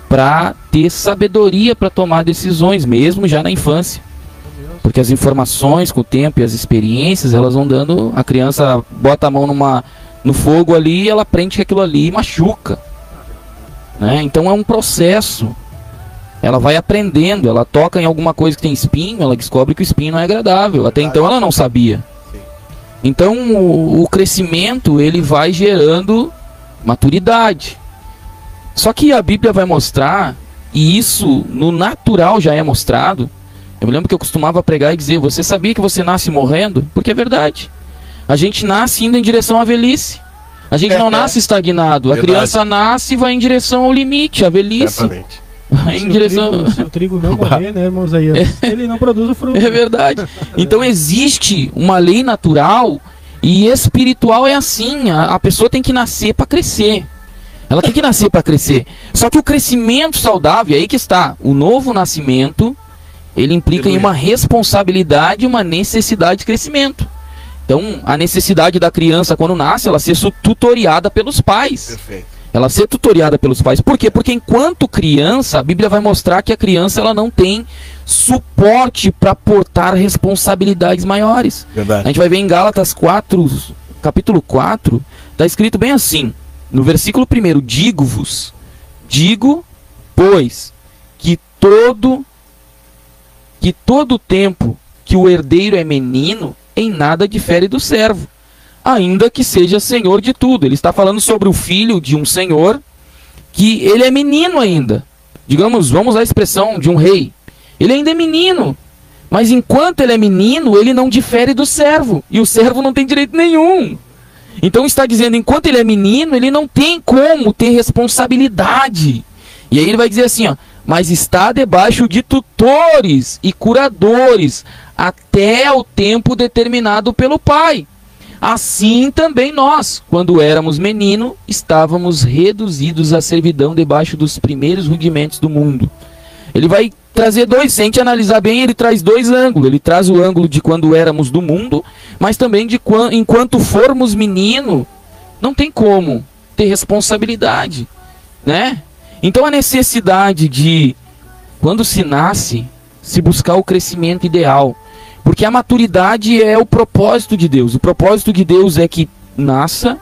para ter sabedoria para tomar decisões, mesmo já na infância. Porque as informações com o tempo e as experiências, elas vão dando... A criança bota a mão no fogo ali e ela aprende que aquilo ali machuca, né? Então é um processo. Ela vai aprendendo, ela toca em alguma coisa que tem espinho, ela descobre que o espinho não é agradável. Até então ela não sabia. Então o crescimento, ele vai gerando maturidade. Só que a Bíblia vai mostrar, e isso no natural já é mostrado. Eu me lembro que eu costumava pregar e dizer: você sabia que você nasce morrendo? Porque é verdade. A gente nasce indo em direção à velhice. A gente não nasce estagnado. Verdade. A criança nasce e vai em direção ao limite, à velhice. Exatamente. Vai em direção... Se o trigo não morrer, né, irmão Isaías? Ele não produz o fruto. É verdade. Então existe uma lei natural e espiritual é assim. A pessoa tem que nascer para crescer. Ela tem que nascer para crescer. Só que o crescimento saudável, aí que está. O novo nascimento, ele implica em uma responsabilidade e uma necessidade de crescimento. Então, a necessidade da criança, quando nasce, ela ser tutoriada pelos pais. Perfeito. Ela ser tutoriada pelos pais. Por quê? Porque enquanto criança, a Bíblia vai mostrar que a criança ela não tem suporte para portar responsabilidades maiores. Verdade. A gente vai ver em Gálatas 4, capítulo 4, está escrito bem assim, no versículo 1, digo, pois, que todo tempo que o herdeiro é menino, em nada difere do servo, ainda que seja senhor de tudo. Ele está falando sobre o filho de um senhor, que ele é menino ainda. Digamos, vamos à expressão de um rei. Ele ainda é menino, mas enquanto ele é menino, ele não difere do servo, e o servo não tem direito nenhum. Então está dizendo, enquanto ele é menino, ele não tem como ter responsabilidade. E aí ele vai dizer assim, ó, mas está debaixo de tutores e curadores, até o tempo determinado pelo Pai. Assim também nós, quando éramos menino, estávamos reduzidos à servidão debaixo dos primeiros rudimentos do mundo. Ele vai trazer se a gente analisar bem, ele traz dois ângulos. Ele traz o ângulo de quando éramos do mundo, mas também de enquanto formos menino, não tem como ter responsabilidade, né? Então a necessidade de, quando se nasce, se buscar o crescimento ideal. Porque a maturidade é o propósito de Deus. O propósito de Deus é que nasça,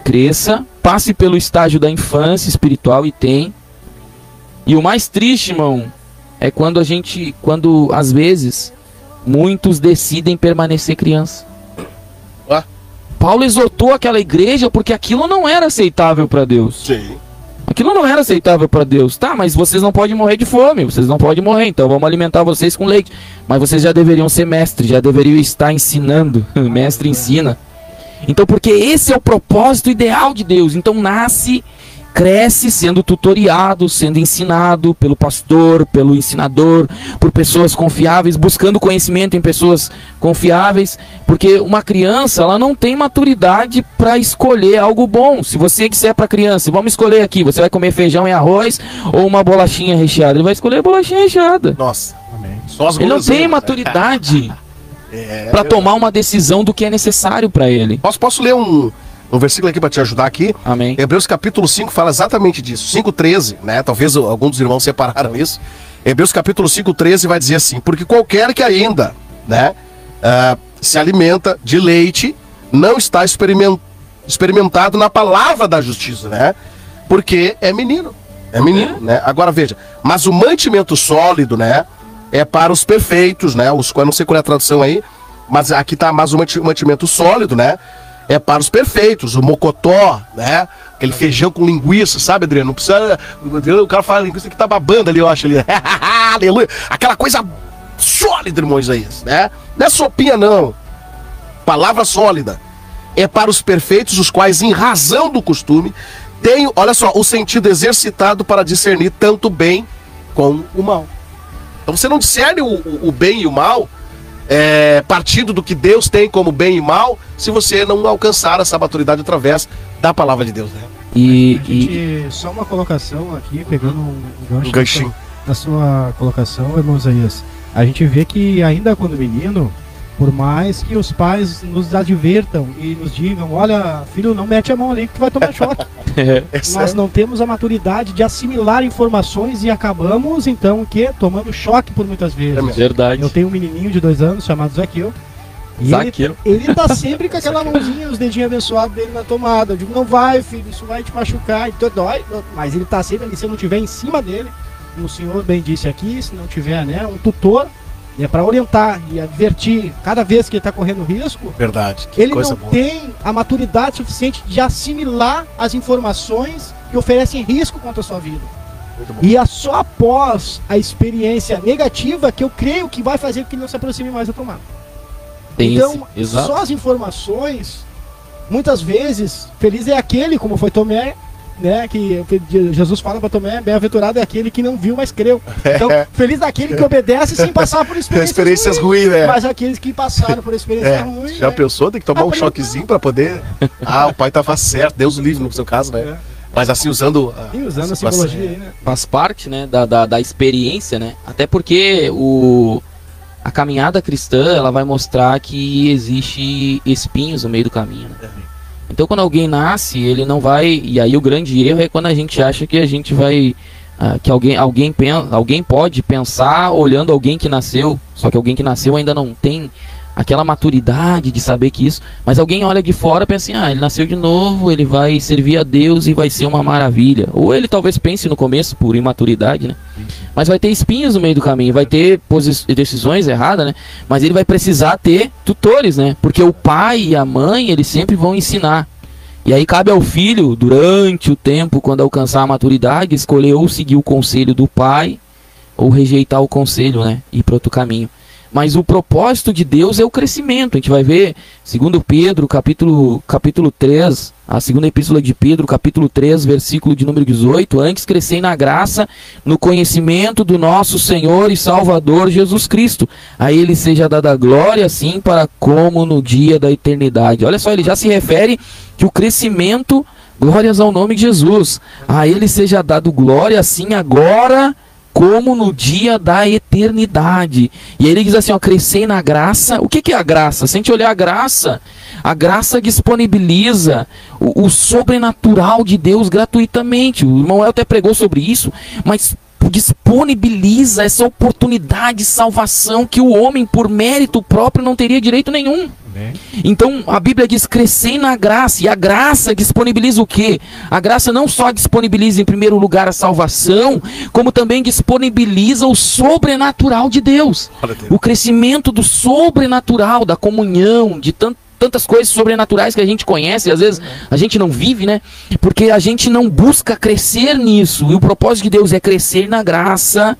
cresça, passe pelo estágio da infância espiritual e tem. E o mais triste, irmão, é quando às vezes, muitos decidem permanecer criança. Paulo exortou aquela igreja porque aquilo não era aceitável para Deus. Sim. Aquilo não era aceitável para Deus. Tá, mas vocês não podem morrer de fome, vocês não podem morrer, então vamos alimentar vocês com leite. Mas vocês já deveriam ser mestres, já deveriam estar ensinando. Mestre ensina. Então, porque esse é o propósito ideal de Deus. Então nasce, cresce sendo tutoriado, sendo ensinado pelo pastor, pelo ensinador, por pessoas confiáveis, buscando conhecimento em pessoas confiáveis, porque uma criança, ela não tem maturidade para escolher algo bom. Se você disser para a criança, vamos escolher aqui, você vai comer feijão e arroz ou uma bolachinha recheada, ele vai escolher a bolachinha recheada. Nossa, Amém. só as Ele não tem guloseimas, maturidade né? para tomar uma decisão do que é necessário para ele. Posso ler um versículo aqui para te ajudar aqui? Amém. Hebreus capítulo 5 fala exatamente disso. 5:13, né? Talvez alguns dos irmãos separaram isso. Hebreus capítulo 5:13 vai dizer assim: porque qualquer que ainda, né, se alimenta de leite, não está experimentado na palavra da justiça, né? Porque é menino. É menino, né? Agora veja, mas o mantimento sólido, né, é para os perfeitos, né? Eu não sei qual é a tradução aí, mas aqui tá mais o mantimento sólido, né? É para os perfeitos, o mocotó, né? Aquele feijão com linguiça, sabe, Adriano? Não precisa. O cara fala linguiça que tá babando ali, eu acho ali. Aleluia! Aquela coisa sólida, irmão Isaías, né? Não é sopinha, não. Palavra sólida. É para os perfeitos, os quais, em razão do costume, têm, olha só, o sentido exercitado para discernir tanto o bem como o mal. Então você não discerne o bem e o mal partindo do que Deus tem como bem e mal, se você não alcançar essa maturidade através da palavra de Deus, né? Só uma colocação aqui, pegando um ganchinho da sua colocação, irmão Isaías. A gente vê que ainda quando menino, por mais que os pais nos advertam e nos digam, olha, filho, não mete a mão ali que tu vai tomar choque. Nós não temos a maturidade de assimilar informações e acabamos, então, o quê? Tomando choque por muitas vezes. Verdade. Eu tenho um menininho de 2 anos chamado Zaqueu. E ele tá sempre com aquela mãozinha, os dedinhos abençoados dele na tomada. Eu digo, não vai, filho, isso vai te machucar, então dói. Mas ele tá sempre ali, se eu não tiver em cima dele, como o senhor bem disse aqui, se não tiver, né, um tutor, para orientar e advertir cada vez que ele está correndo risco. Verdade. Ele não tem a maturidade suficiente de assimilar as informações que oferecem risco contra a sua vida. E é só após a experiência negativa que eu creio que vai fazer com que ele não se aproxime mais da tomada. Então, só as informações, muitas vezes, feliz é aquele, como foi Tomé, né, que Jesus fala para Tomé, bem-aventurado é aquele que não viu, mas creu. Então, feliz daquele que obedece sem passar por experiências ruins, né? Mas aqueles que passaram por experiências ruins. Já pensou? Tem que tomar um choquezinho para poder. O pai estava certo, Deus o livre no seu caso, né? Mas assim, usando a simbologia aí, né? Faz parte, né, da experiência, né? Até porque a caminhada cristã, ela vai mostrar que existe espinhos no meio do caminho, né? Então quando alguém nasce, ele não vai... E aí o grande erro é quando a gente acha que a gente vai... que alguém pode pensar olhando alguém que nasceu. Só que alguém que nasceu ainda não tem aquela maturidade de saber que isso... Mas alguém olha de fora e pensa assim, ele nasceu de novo, ele vai servir a Deus e vai ser uma maravilha. Ou ele talvez pense no começo por imaturidade, né? Mas vai ter espinhos no meio do caminho, vai ter decisões erradas, né? Mas ele vai precisar ter tutores, né? Porque o pai e a mãe, eles sempre vão ensinar. E aí cabe ao filho, durante o tempo, quando alcançar a maturidade, escolher ou seguir o conselho do pai, ou rejeitar o conselho, né? Ir para outro caminho. Mas o propósito de Deus é o crescimento. A gente vai ver, segundo Pedro, capítulo 3, a segunda epístola de Pedro, capítulo 3, versículo de número 18. Antes crescei na graça, no conhecimento do nosso Senhor e Salvador Jesus Cristo. A Ele seja dada glória, assim para como no dia da eternidade. Olha só, ele já se refere que o crescimento, glórias ao nome de Jesus. A Ele seja dado glória, assim agora como no dia da eternidade. E aí ele diz assim, crescei na graça. O que é a graça? Se a gente olhar a graça disponibiliza o sobrenatural de Deus gratuitamente. O irmão El até pregou sobre isso, mas disponibiliza essa oportunidade de salvação que o homem, por mérito próprio, não teria direito nenhum. Então a Bíblia diz, crescei na graça. E a graça disponibiliza o quê? A graça não só disponibiliza em primeiro lugar a salvação, como também disponibiliza o sobrenatural de Deus. O crescimento do sobrenatural, da comunhão, de tantas coisas sobrenaturais que a gente conhece, e às vezes a gente não vive, né? Porque a gente não busca crescer nisso. E o propósito de Deus é crescer na graça,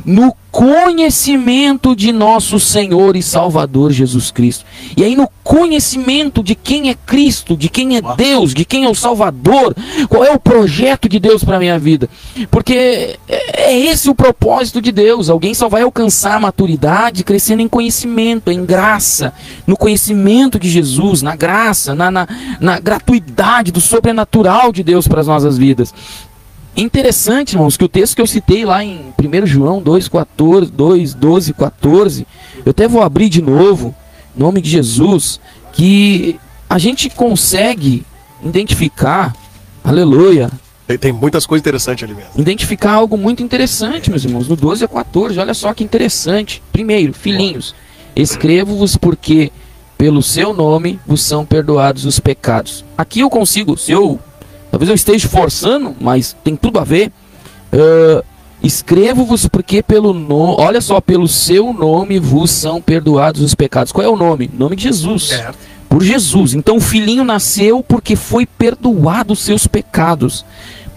no conhecimento de nosso Senhor e Salvador Jesus Cristo. E aí no conhecimento de quem é Cristo, de quem é Deus, de quem é o Salvador, qual é o projeto de Deus para a minha vida. Porque é esse o propósito de Deus. Alguém só vai alcançar a maturidade crescendo em conhecimento, em graça, no conhecimento de Jesus, na graça, na gratuidade do sobrenatural de Deus para as nossas vidas. Interessante, irmãos, que o texto que eu citei lá em 1 João 2:12, 14, eu até vou abrir de novo, em nome de Jesus, que a gente consegue identificar, aleluia, Tem muitas coisas interessantes ali mesmo. identificar algo muito interessante, meus irmãos, no 12:14, olha só que interessante. Primeiro, filhinhos, escrevo-vos porque pelo seu nome vos são perdoados os pecados. Aqui eu consigo, talvez eu esteja forçando, mas tem tudo a ver. Escrevo-vos porque olha só, pelo seu nome vos são perdoados os pecados. Qual é o nome? O nome de Jesus. Certo. Por Jesus. Então o filhinho nasceu porque foi perdoado os seus pecados.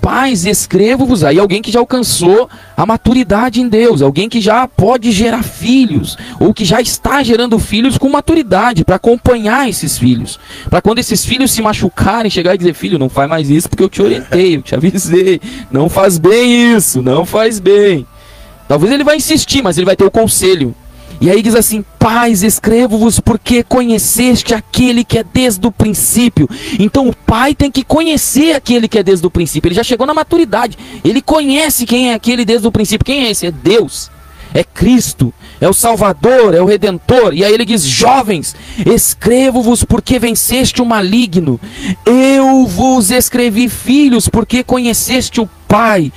Pais, escrevo-vos. Aí alguém que já alcançou a maturidade em Deus, alguém que já pode gerar filhos, ou que já está gerando filhos com maturidade, para acompanhar esses filhos, para quando esses filhos se machucarem, chegar e dizer: filho, não faz mais isso porque eu te orientei, eu te avisei, não faz bem isso, não faz bem. Talvez ele vai insistir, mas ele vai ter o conselho. E aí diz assim: pais, escrevo-vos porque conheceste aquele que é desde o princípio. Então o pai tem que conhecer aquele que é desde o princípio. Ele já chegou na maturidade. Ele conhece quem é aquele desde o princípio. Quem é esse? É Deus. É Cristo. É o Salvador. É o Redentor. E aí ele diz: jovens, escrevo-vos porque venceste o maligno. Eu vos escrevi, filhos, porque conheceste o Pai.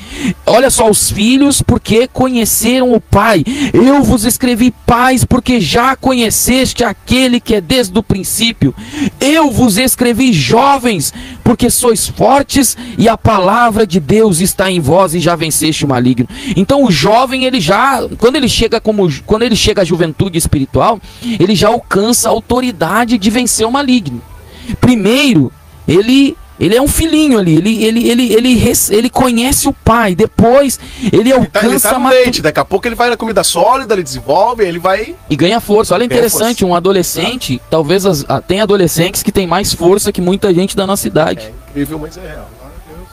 Olha só, os filhos porque conheceram o Pai. Eu vos escrevi, pais, porque já conheceste aquele que é desde o princípio. Eu vos escrevi, jovens, porque sois fortes e a palavra de Deus está em vós e já venceste o maligno. Então o jovem, ele já, quando ele chega à juventude espiritual, ele já alcança a autoridade de vencer o maligno. Primeiro, ele é um filhinho ali, ele conhece o pai, depois ele alcança a leite, daqui a pouco ele vai na comida sólida, ele desenvolve, ele vai... E ganha força. Olha, interessante, força. Um adolescente, talvez tem adolescentes que tem mais força que muita gente da nossa idade. É incrível, mas é real.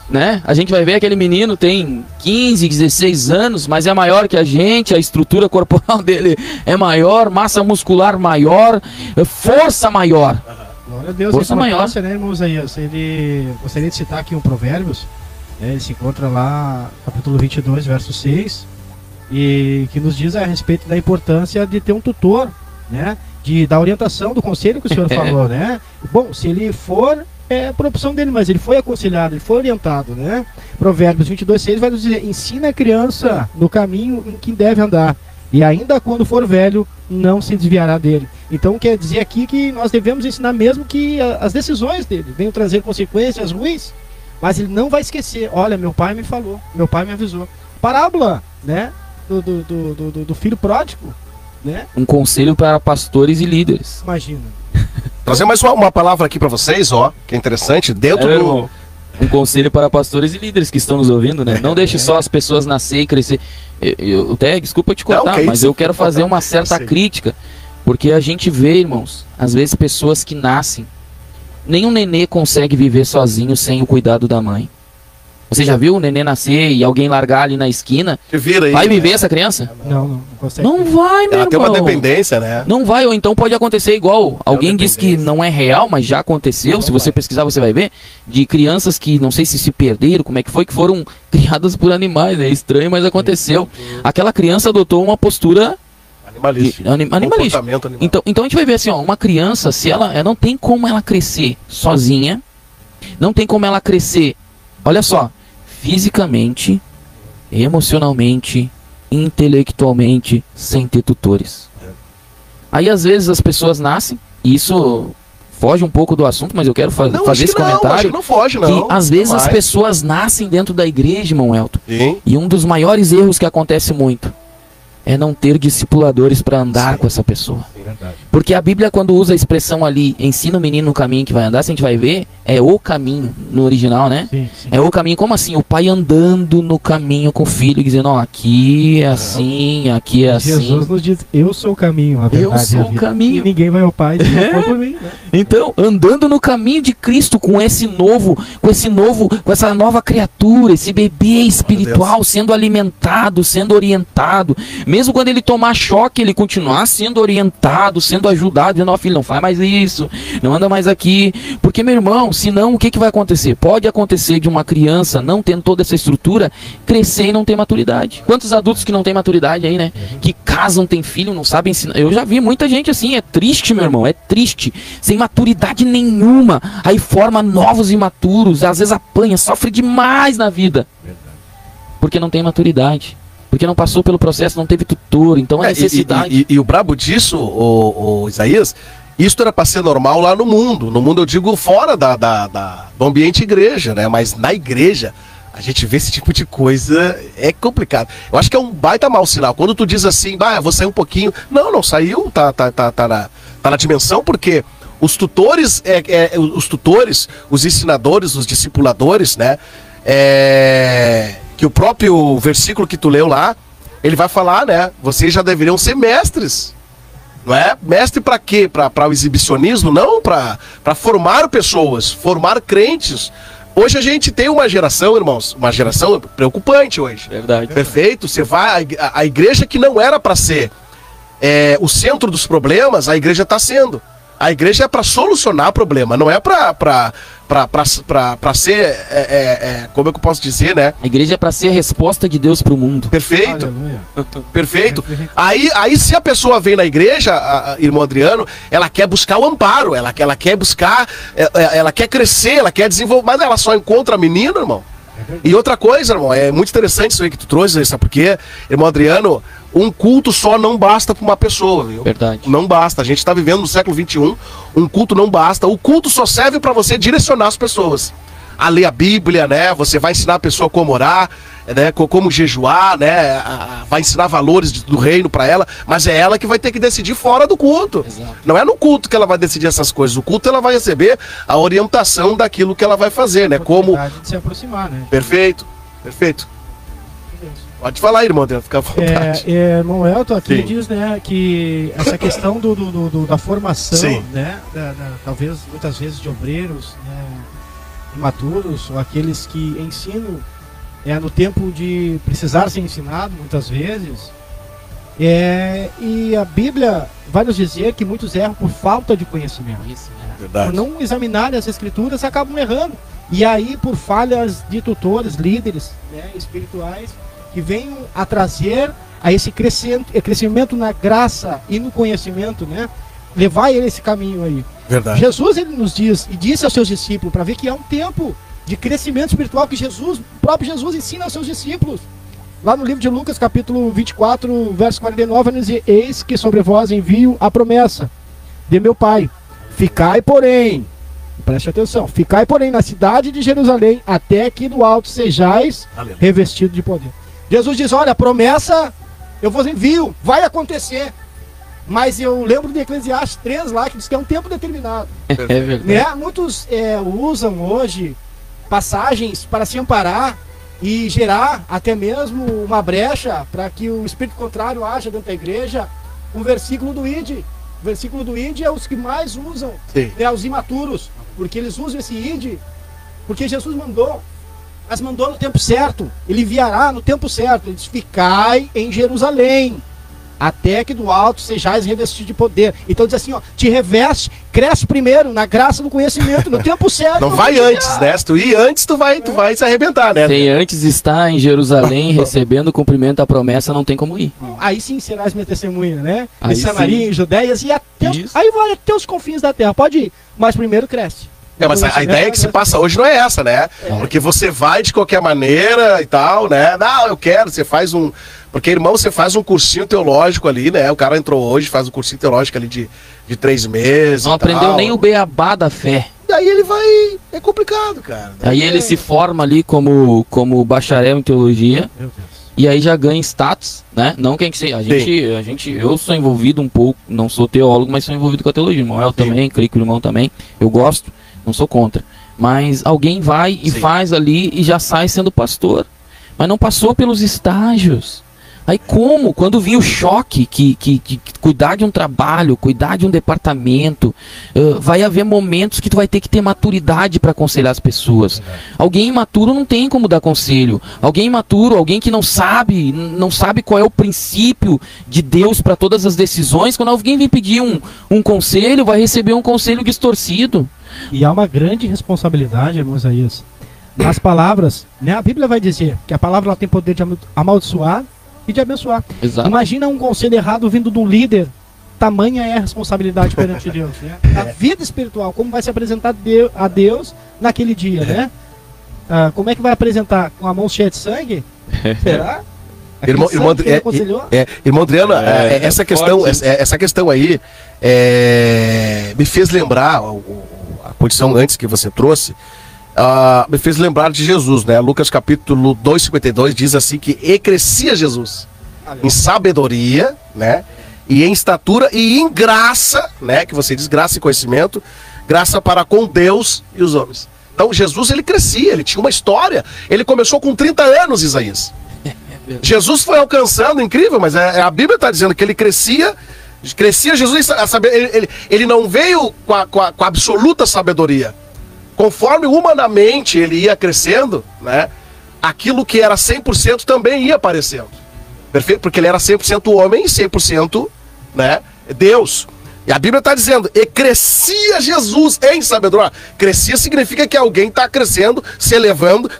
Né? A gente vai ver aquele menino tem 15, 16 anos, mas é maior que a gente, a estrutura corporal dele é maior, massa muscular maior, força maior. Glória a Deus, força maior, né, irmão Isaías? Ele gostaria de citar aqui um Provérbios, né, ele se encontra lá, capítulo 22, verso 6, e que nos diz a respeito da importância de ter um tutor, né, da orientação, do conselho que o senhor falou, né? Bom, se ele for, é por opção dele, mas ele foi aconselhado, ele foi orientado, né? Provérbios 22, 6 vai nos dizer: ensina a criança no caminho em que deve andar, e ainda quando for velho, não se desviará dele. Então quer dizer aqui que nós devemos ensinar mesmo que as decisões dele venham trazer consequências ruins, mas ele não vai esquecer: olha, meu pai me falou, meu pai me avisou. Parábola, né, do filho pródigo, né? Um conselho para pastores e líderes. Imagina. Trazer mais uma palavra aqui para vocês, ó, que é interessante, dentro do... Um conselho para pastores e líderes que estão nos ouvindo, né? Não deixe só as pessoas nascer e crescer. Eu até, desculpa te cortar, não, mas eu quero fazer uma certa crítica, porque a gente vê, irmãos, às vezes pessoas que nascem, nenhum nenê consegue viver sozinho sem o cuidado da mãe. Você já viu o nenê nascer e alguém largar ali na esquina? Vai viver essa criança? Não consegue. Não vai, meu irmão. Tem uma dependência, né? Não vai, ou então pode acontecer igual. Alguém diz que não é real, mas já aconteceu. Se você pesquisar, você vai ver. De crianças que não sei se perderam, como é que foi, que foram criadas por animais. É estranho, mas aconteceu. Aquela criança adotou uma postura animalística. Então a gente vai ver assim, ó, uma criança, se ela não tem como ela crescer sozinha, não tem como ela crescer, olha só, fisicamente, emocionalmente, intelectualmente, sem ter tutores. Aí às vezes as pessoas nascem, e isso foge um pouco do assunto, mas eu quero fazer esse comentário. Acho que não foge, não. Que às vezes as pessoas nascem dentro da igreja, irmão Elton. Sim. E um dos maiores erros que acontece muito é não ter discipuladores para andar com essa pessoa. Verdade. Porque a Bíblia, quando usa a expressão ali, ensina o menino no caminho que vai andar, se a gente vai ver, é o caminho, no original, né? Sim, sim. É o caminho, como assim? O pai andando no caminho com o filho, dizendo, ó, aqui é assim, aqui é assim. Jesus nos diz, eu sou o caminho, a verdade. Eu sou e a o vida. caminho. E ninguém vai ao Pai se não for por mim, né? Então, andando no caminho de Cristo com essa nova criatura, esse bebê espiritual sendo alimentado, sendo orientado. Mesmo quando ele tomar choque, ele continuar sendo orientado, sendo ajudado, dizendo, ó, filho, não faz mais isso, não anda mais aqui. Porque, meu irmão, senão o que vai acontecer? Pode acontecer de uma criança, não tendo toda essa estrutura, crescer e não ter maturidade. Quantos adultos que não têm maturidade aí, né? Que casam, têm filho, não sabem ensinar. Eu já vi muita gente assim, é triste, meu irmão, é triste. Sem maturidade nenhuma. Aí forma novos imaturos, às vezes apanha, sofre demais na vida. Porque não tem maturidade. Porque não passou pelo processo, não teve tutor. Então a necessidade... E o brabo disso, o Isaías, isso era para ser normal lá no mundo. No mundo eu digo fora do ambiente igreja, né? Mas na igreja, a gente vê esse tipo de coisa, é complicado. Eu acho que é um baita mau sinal. Quando tu diz assim, vou sair um pouquinho. Não saiu, tá na dimensão, porque os tutores, os ensinadores, os discipuladores, né? Que o próprio versículo que tu leu lá, ele vai falar, né? Vocês já deveriam ser mestres. Não é? Mestre para quê? Para o exibicionismo? Não, para formar pessoas, formar crentes. Hoje a gente tem uma geração, irmãos, uma geração preocupante hoje. Verdade. Perfeito? Você vai, a igreja que não era para ser o centro dos problemas, a igreja está sendo. A igreja é para solucionar problema, não é para ser, como é que eu posso dizer, né? A igreja é para ser a resposta de Deus para o mundo. Perfeito. Aleluia. Perfeito. Aí se a pessoa vem na igreja, irmão Adriano, ela quer buscar o amparo, ela quer buscar, ela quer crescer, ela quer desenvolver, mas ela só encontra menino, irmão. E outra coisa, irmão, é muito interessante isso aí que tu trouxe, sabe por quê? Irmão Adriano, um culto só não basta para uma pessoa, viu? Verdade. Não basta. A gente está vivendo no século XXI, um culto não basta. O culto só serve para você direcionar as pessoas a ler a Bíblia, né? Você vai ensinar a pessoa como orar, né? Como jejuar, né? Vai ensinar valores do reino para ela, mas é ela que vai ter que decidir fora do culto. Exato. Não é no culto que ela vai decidir essas coisas. O culto ela vai receber a orientação daquilo que ela vai fazer, né? Como de se aproximar, né? Perfeito. Pode falar, irmão, fica à vontade. Irmão Elton aqui Sim. diz, né, que essa questão da formação, Sim. né, talvez muitas vezes de obreiros, né, imaturos, ou aqueles que ensinam no tempo de precisar ser ensinado, muitas vezes, e a Bíblia vai nos dizer que muitos erram por falta de conhecimento. Isso, Verdade. Por não examinarem as escrituras, acabam errando. E aí, por falhas de tutores, líderes, né, espirituais, que venham a trazer a esse crescimento na graça e no conhecimento, né? Levar ele esse caminho aí. Verdade. Jesus, ele nos diz, e disse aos seus discípulos, para ver que é um tempo de crescimento espiritual que o próprio Jesus ensina aos seus discípulos. Lá no livro de Lucas, capítulo 24, verso 49, ele diz: eis que sobre vós envio a promessa de meu Pai. Ficai, porém, preste atenção, ficai, porém, na cidade de Jerusalém, até que do alto sejais revestidos de poder. Jesus diz: olha, a promessa eu vos envio, vai acontecer. Mas eu lembro de Eclesiastes 3 lá, que diz que é um tempo determinado. É verdade. Né? Muitos usam hoje passagens para se amparar e gerar até mesmo uma brecha para que o espírito contrário haja dentro da igreja. O versículo do ID. O versículo do ID é os que mais usam, os imaturos, porque eles usam esse ID, porque Jesus mandou. Mas mandou no tempo certo. Ele enviará no tempo certo. Ele diz: ficai em Jerusalém, até que do alto sejais revestidos de poder. Então diz assim, ó, te reveste, cresce primeiro na graça do conhecimento, no tempo certo. Não vai antes, né? Se tu ir antes, tu vai se arrebentar, né? Sem antes estar em Jerusalém recebendo o cumprimento da promessa, não tem como ir. Aí sim serás minha testemunha, né? Aí Em Samaria, em Judéias e até Isso. aí vai até os confins da terra. Pode ir, mas primeiro cresce. Mas a ideia que se passa hoje não é essa, né? Porque você vai de qualquer maneira e tal, né? Não, eu quero, você faz um... Porque, irmão, você faz um cursinho teológico ali, né? O cara entrou hoje, faz um cursinho teológico ali de 3 meses. Não aprendeu nem o beabá da fé. E aí ele vai... É complicado, cara. Aí ele se forma ali como bacharel em teologia. Meu Deus. e aí já ganha status, né? Não quem que seja. Eu sou envolvido um pouco, não sou teólogo, mas sou envolvido com a teologia. O Manuel também, creio que o irmão também. Eu gosto, não sou contra. Mas alguém vai e faz ali e já sai sendo pastor. Mas não passou pelos estágios. Aí como? Quando vinha o choque que cuidar de um trabalho, cuidar de um departamento, vai haver momentos que tu vai ter que ter maturidade para aconselhar as pessoas. Alguém imaturo não tem como dar conselho. Alguém imaturo, alguém que não sabe qual é o princípio de Deus para todas as decisões, quando alguém vem pedir um conselho, vai receber um conselho distorcido. E há uma grande responsabilidade, irmão Isaías. Nas palavras, né? A Bíblia vai dizer que a palavra ela tem poder de amaldiçoar e de abençoar. Exato. Imagina um conselho errado vindo de um líder. Tamanha é a responsabilidade perante Deus, né? A vida espiritual, como vai se apresentar a Deus naquele dia, né? Como é que vai apresentar? Com a mão cheia de sangue? Será? Irmão Adriano, essa questão aí me fez lembrar a condição antes que você trouxe. Me fez lembrar de Jesus, né? Lucas capítulo 2:52 diz assim que e crescia Jesus em sabedoria, né? E em estatura e em graça, né? Que você diz graça e conhecimento, graça para com Deus e os homens. Então Jesus ele crescia, ele tinha uma história. Ele começou com 30 anos, Isaías. Jesus foi alcançando, incrível, mas a Bíblia está dizendo que ele crescia Jesus, ele não veio com a absoluta sabedoria. Conforme humanamente ele ia crescendo, né, aquilo que era 100% também ia aparecendo. Perfeito? Porque ele era 100% homem e 100%, né, Deus. E a Bíblia está dizendo, e crescia Jesus em sabedoria. Crescia significa que alguém está crescendo, se elevando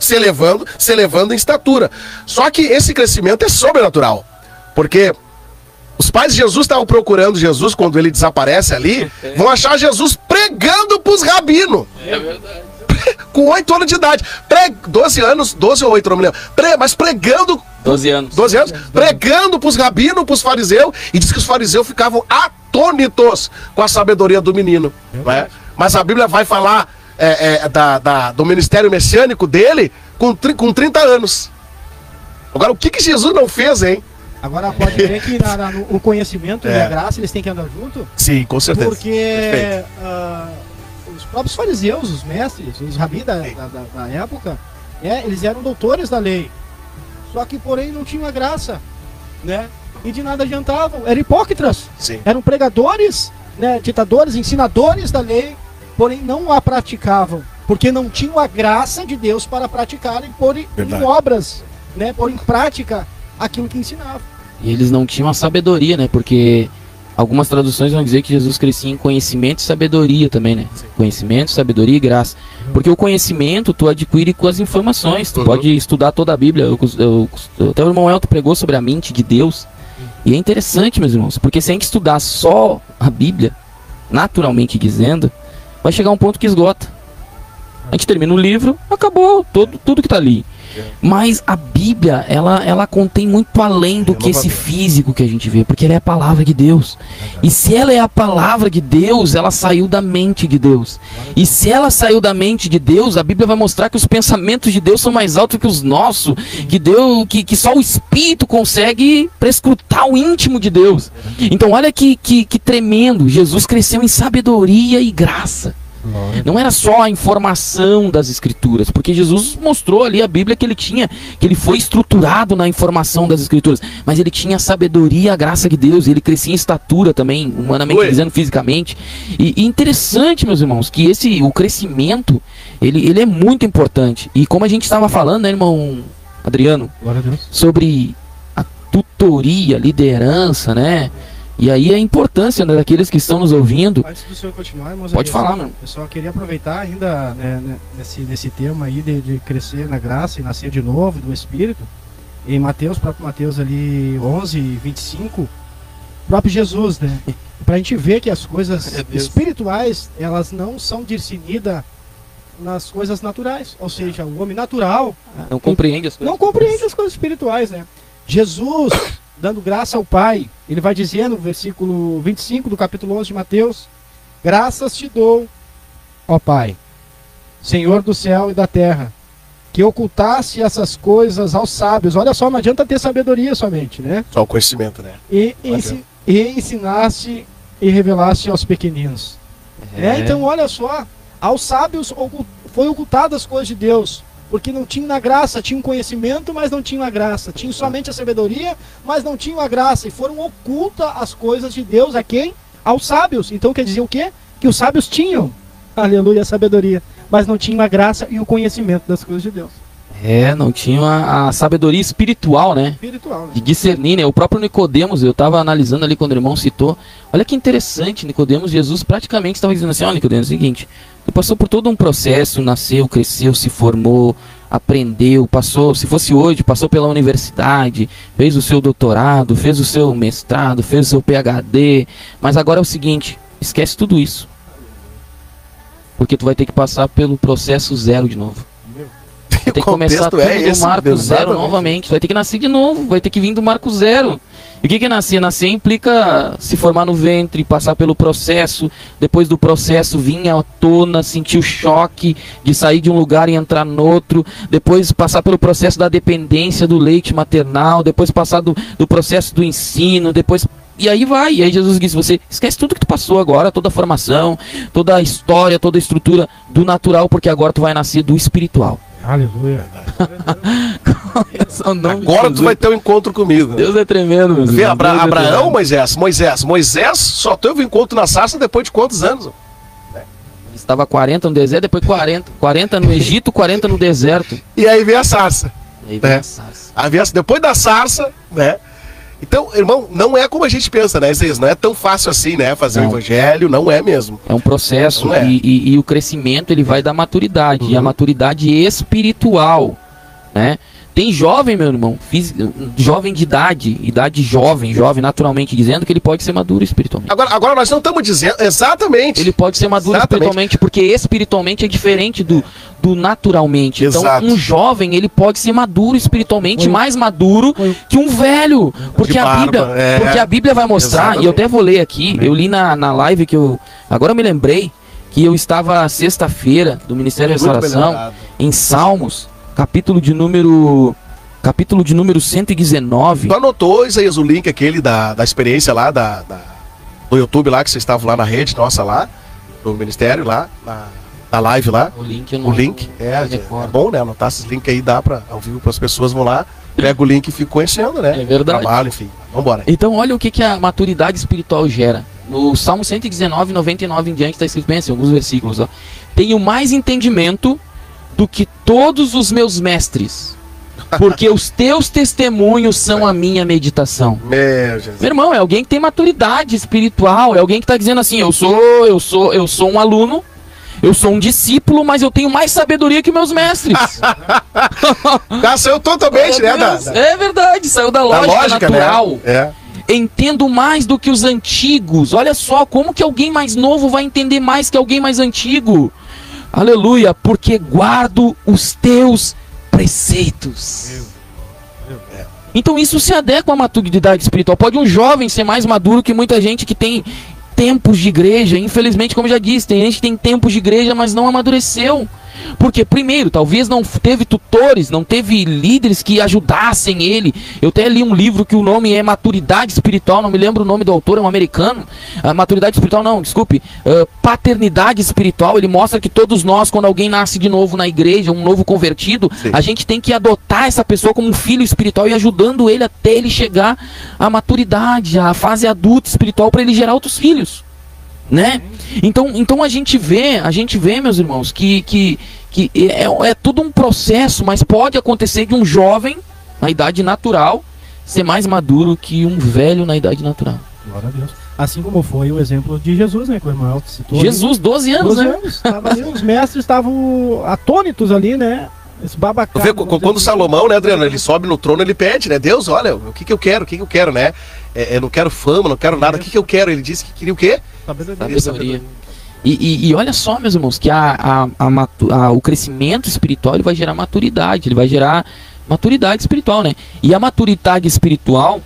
em estatura. Só que esse crescimento é sobrenatural. Porque os pais de Jesus estavam procurando Jesus quando ele desaparece ali, vão achar Jesus pregando para os rabinos. É verdade. Com 8 anos de idade. 12 ou 8, não me lembro. Mas pregando... 12 anos. Pregando para os rabinos, para os fariseus. E diz que os fariseus ficavam atônitos com a sabedoria do menino. Né? Mas a Bíblia vai falar do ministério messiânico dele com 30 anos. Agora, o que Jesus não fez, hein? Agora pode ver que o conhecimento e a graça eles têm que andar junto. Sim, com certeza. Porque os próprios fariseus, os mestres, os rabis da época, eles eram doutores da lei. Só que, porém, não tinham a graça, né? E de nada adiantavam. Eram hipócritas. Sim. Eram pregadores, né? Ditadores, ensinadores da lei, porém não a praticavam. Porque não tinham a graça de Deus para praticar e pôr em obras, né? Pôr em prática aquilo que ensinava. E eles não tinham a sabedoria, né? Porque algumas traduções vão dizer que Jesus crescia em conhecimento e sabedoria também, né? Sim. Conhecimento, sabedoria e graça. Porque o conhecimento tu adquire com as informações. Tu pode estudar toda a Bíblia. Até o irmão Elton pregou sobre a mente de Deus. E é interessante, meus irmãos, porque se a gente estudar só a Bíblia, naturalmente dizendo, vai chegar um ponto que esgota. A gente termina o livro, acabou tudo que está ali. Mas a Bíblia, ela contém muito além do que esse físico que a gente vê, porque ela é a palavra de Deus. E se ela é a palavra de Deus, ela saiu da mente de Deus. E se ela saiu da mente de Deus, a Bíblia vai mostrar que os pensamentos de Deus são mais altos que os nossos, que só o Espírito consegue prescrutar o íntimo de Deus. Então olha que tremendo, Jesus cresceu em sabedoria e graça. Não era só a informação das escrituras, porque Jesus mostrou ali a Bíblia que ele foi estruturado na informação das escrituras, mas ele tinha a sabedoria e a graça de Deus, ele crescia em estatura também, humanamente dizendo, fisicamente. E interessante, meus irmãos, que o crescimento, ele é muito importante. E como a gente estava falando, né, irmão Adriano, sobre a tutoria, liderança, né? E aí a importância, né, daqueles que estão nos ouvindo. Antes do senhor continuar, irmãos, pode falar, mano. Eu só queria aproveitar ainda, né, nesse tema aí de crescer na graça e nascer de novo do Espírito. Em próprio Mateus ali 11:25, próprio Jesus, né? Pra gente ver que as coisas espirituais, elas não são discernidas nas coisas naturais. Ou seja, o homem natural não compreende as coisas. Não compreende as coisas espirituais, né? Jesus, dando graça ao Pai, ele vai dizer no versículo 25 do capítulo 11 de Mateus: graças te dou, ó Pai, Senhor do céu e da terra, que ocultasse essas coisas aos sábios. Olha só, não adianta ter sabedoria somente, né? Só o conhecimento, né? E ensinasse e revelasse aos pequeninos. Então, olha só, aos sábios foi ocultada as coisas de Deus, porque não tinham a graça, tinham conhecimento, mas não tinham a graça, tinham somente a sabedoria, mas não tinham a graça, e foram ocultas as coisas de Deus a quem? Aos sábios. Então quer dizer o quê? Que os sábios tinham, aleluia, a sabedoria, mas não tinham a graça e o conhecimento das coisas de Deus. Não tinha a sabedoria espiritual, né? Espiritual, né? De discernir, né? O próprio Nicodemos, eu estava analisando ali quando o irmão citou. Olha que interessante, Nicodemos, Jesus praticamente estava dizendo assim: olha, Nicodemos, é o seguinte, tu passou por todo um processo, nasceu, cresceu, se formou, aprendeu, passou, se fosse hoje, passou pela universidade, fez o seu doutorado, fez o seu mestrado, fez o seu PhD, mas agora é o seguinte, esquece tudo isso. Porque tu vai ter que passar pelo processo zero de novo. Vai ter que começar tudo do marco zero novamente. Vai ter que nascer de novo, vai ter que vir do marco zero. E o que é nascer? Nascer implica se formar no ventre, passar pelo processo, depois do processo vir à tona, sentir o choque de sair de um lugar e entrar no outro, depois passar pelo processo da dependência do leite maternal, depois passar do processo do ensino, depois... E aí vai, e aí Jesus disse, você esquece tudo que tu passou agora, toda a formação, toda a história, toda a estrutura do natural, porque agora tu vai nascer do espiritual. Aleluia. Agora tu vai ter um encontro comigo. Deus é tremendo, meu Vê Abraão, Moisés só teve um encontro na sarça depois de quantos anos? Estava 40 no deserto, depois 40 no Egito, 40 no deserto. E aí veio a sarça. E aí veio a sarça. Depois da sarça, né? Então, irmão, não é como a gente pensa, né, Isaías? Não é tão fácil assim, né? Fazer o evangelho, não é mesmo. É um processo e o crescimento, ele vai da maturidade. E a maturidade espiritual, né? Tem jovem, meu irmão, jovem de idade jovem, naturalmente dizendo que ele pode ser maduro espiritualmente. Agora nós não estamos dizendo, exatamente. Ele pode ser maduro espiritualmente, porque espiritualmente é diferente do naturalmente. Então, um jovem, ele pode ser maduro espiritualmente, mais maduro que um velho. Porque a Bíblia vai mostrar, e eu até vou ler aqui, eu li na live que eu... Agora eu me lembrei que eu estava sexta-feira do Ministério da Restauração, em Salmos, capítulo de número 119. Tu anotou, Isaías, o link aquele da experiência lá do YouTube lá, que vocês estavam lá na rede nossa lá, do Ministério lá, na live lá. O link eu não... O link, é bom, né? Anotar esses links aí, dá pra, ao vivo, para as pessoas vão lá, pega o link e fica conhecendo, né? É verdade. Trabalho, enfim, vambora. Então olha o que a maturidade espiritual gera. No Salmo 119, 99 em diante, está escrito bem assim, alguns versículos, ó. Tenho mais entendimento do que todos os meus mestres, porque os teus testemunhos são a minha meditação. Meu Jesus. Meu irmão, é alguém que tem maturidade espiritual, é alguém que está dizendo assim, eu sou um aluno, eu sou um discípulo, mas eu tenho mais sabedoria que meus mestres. Saiu totalmente, né? É verdade, saiu da lógica natural. Né? Entendo mais do que os antigos. Olha só, como que alguém mais novo vai entender mais que alguém mais antigo? Aleluia, porque guardo os teus preceitos. Então isso se adequa à maturidade espiritual. Pode um jovem ser mais maduro que muita gente que tem tempos de igreja. Infelizmente, como eu já disse, tem gente que tem tempos de igreja, mas não amadureceu. Porque, primeiro, talvez não teve tutores, não teve líderes que ajudassem ele. Eu até li um livro que o nome é Maturidade Espiritual, não me lembro o nome do autor, é um americano. Maturidade Espiritual, não, desculpe. Paternidade Espiritual, ele mostra que todos nós, quando alguém nasce de novo na igreja, um novo convertido, a gente tem que adotar essa pessoa como um filho espiritual e ajudando ele até ele chegar à maturidade, à fase adulta espiritual, para ele gerar outros filhos. Né? Então a gente vê, meus irmãos, que é tudo um processo, mas pode acontecer de um jovem na idade natural ser mais maduro que um velho na idade natural. Glória a Deus. Assim como foi o exemplo de Jesus, né? Que o irmão citou. Jesus, 12 anos, 12 anos, né? Ali, os mestres estavam atônitos ali, né? Esse babacado. Quando Salomão, né, Adriano, ele sobe no trono, ele pede, né? Deus, olha, o que eu quero, né? Eu não quero fama, não quero nada, o que eu quero? Ele disse que queria o quê? Sabedoria. E olha só, meus irmãos, que o crescimento espiritual ele vai gerar maturidade, ele vai gerar maturidade espiritual, né? E a maturidade espiritual,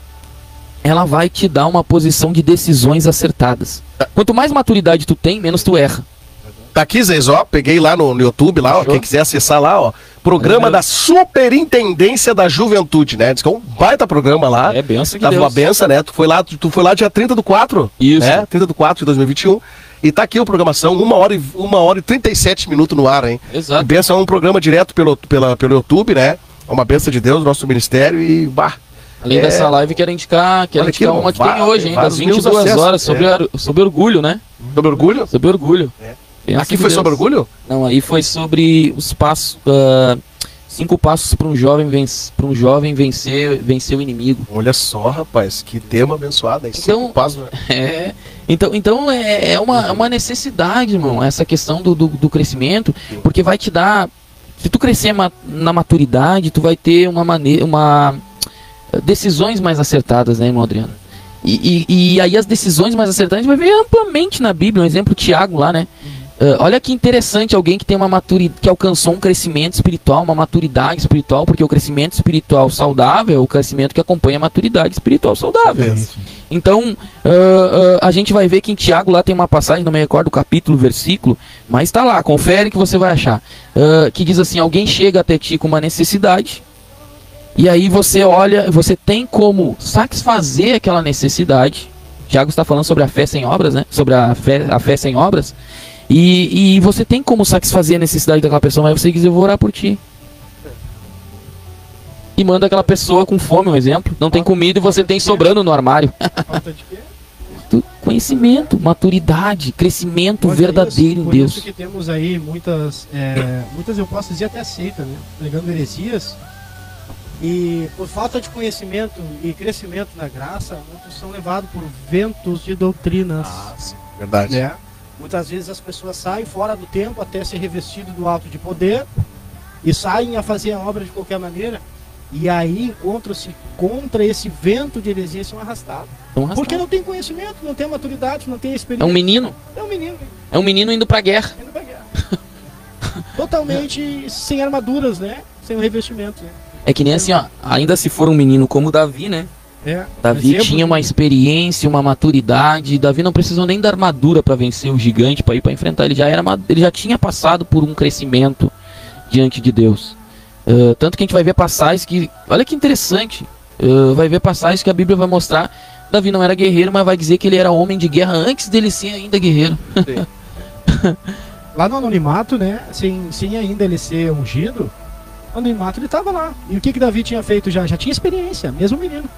ela vai te dar uma posição de decisões acertadas. Quanto mais maturidade tu tem, menos tu erra. Tá aqui, Zez, ó, peguei lá no YouTube, lá, ó, quem quiser acessar lá, ó, programa da Superintendência da Juventude, né? Diz que é um baita programa lá. É benção de Tava Deus. uma benção, né? Tu foi lá dia 30/4. Isso. Né? 30/4 de 2021. E tá aqui a programação, 1h e 37 minutos no ar, hein? Exato. E benção é um programa direto pelo YouTube, né? É uma benção de Deus, nosso ministério e, bah, Além dessa live, quero indicar Olha aqui, uma que tem hoje, hein? Das vários mil 22 acessos, horas, sobre orgulho, né? sobre orgulho. Sobre orgulho. Benção Aqui de foi Deus. sobre orgulho? Não, aí foi sobre os passos, 5 passos para um jovem vencer o inimigo. Olha só, rapaz, que tema abençoado, hein? Então, 5 passos, né? Então é uma necessidade, irmão, essa questão do crescimento, porque vai te dar, se tu crescer na maturidade, tu vai ter decisões mais acertadas, né, irmão Adriano? E aí as decisões mais acertadas a gente vai ver amplamente na Bíblia, um exemplo, Tiago lá, né? Olha que interessante, alguém que tem uma maturidade, que alcançou um crescimento espiritual, uma maturidade espiritual, porque o crescimento espiritual saudável é o crescimento que acompanha a maturidade espiritual saudável. Então, a gente vai ver que em Tiago lá tem uma passagem, não me recordo o capítulo, o versículo, mas está lá, confere que você vai achar, que diz assim: alguém chega até ti com uma necessidade, e aí você olha, você tem como satisfazer aquela necessidade. Tiago está falando sobre a fé sem obras, né? Sobre a fé sem obras. E você tem como satisfazer a necessidade daquela pessoa, mas você diz: eu vou orar por ti. E manda aquela pessoa com fome, um exemplo, não tem comida e você tem sobrando no armário. Falta de quê? Conhecimento, maturidade, crescimento Pois verdadeiro em por Deus. isso que temos aí muitas eu posso dizer até seita, né? Pregando heresias. E por falta de conhecimento e crescimento na graça, muitos são levados por ventos de doutrinas. Verdade. Né? Muitas vezes as pessoas saem fora do tempo até ser revestido do alto de poder e saem a fazer a obra de qualquer maneira, e aí encontram-se contra esse vento de heresia e são arrastados. Porque não tem conhecimento, não tem maturidade, não tem experiência. É um menino. É um menino. É um menino indo pra guerra. Indo pra guerra. Totalmente sem armaduras, né? Sem o revestimento. Né? É que nem assim, ó, ainda se for um menino como Davi, né? Davi exemplo, tinha uma experiência, uma maturidade. Davi não precisou nem da armadura para vencer o gigante, para ir para enfrentar. Ele já tinha passado por um crescimento diante de Deus. Tanto que a gente vai ver passagens que, olha que interessante, vai ver passagens que a Bíblia vai mostrar. Davi não era guerreiro, mas vai dizer que ele era homem de guerra antes dele ser ainda guerreiro. Lá no anonimato, né? Sem ainda ele ser ungido, no anonimato ele estava lá. E o que Davi tinha feito já? Já tinha experiência, mesmo menino.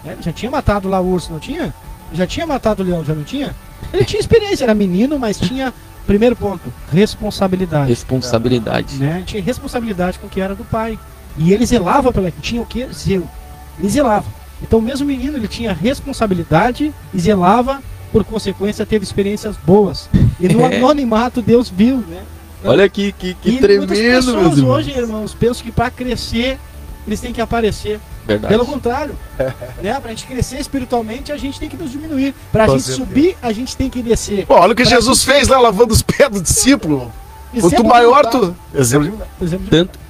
Ele já tinha matado lá o urso, não tinha? Já tinha matado o leão, já não tinha? Ele tinha experiência, era menino, mas tinha, primeiro ponto, responsabilidade. Responsabilidade. Né? Tinha responsabilidade com o que era do pai. E ele zelava pela... Tinha o quê? Zelo. Ele zelava. Então, mesmo menino, ele tinha responsabilidade e zelava, por consequência, teve experiências boas. E no anonimato, Deus viu, né? Olha que tremendo, muitas pessoas hoje, irmãos, pensam que para crescer, eles têm que aparecer. Verdade. Pelo contrário, né? Pra gente crescer espiritualmente, a gente tem que nos diminuir. Pra gente subir, a gente tem que descer. Pô, olha o que Jesus fez lá, lavando os pés do discípulo. Quanto maior tu...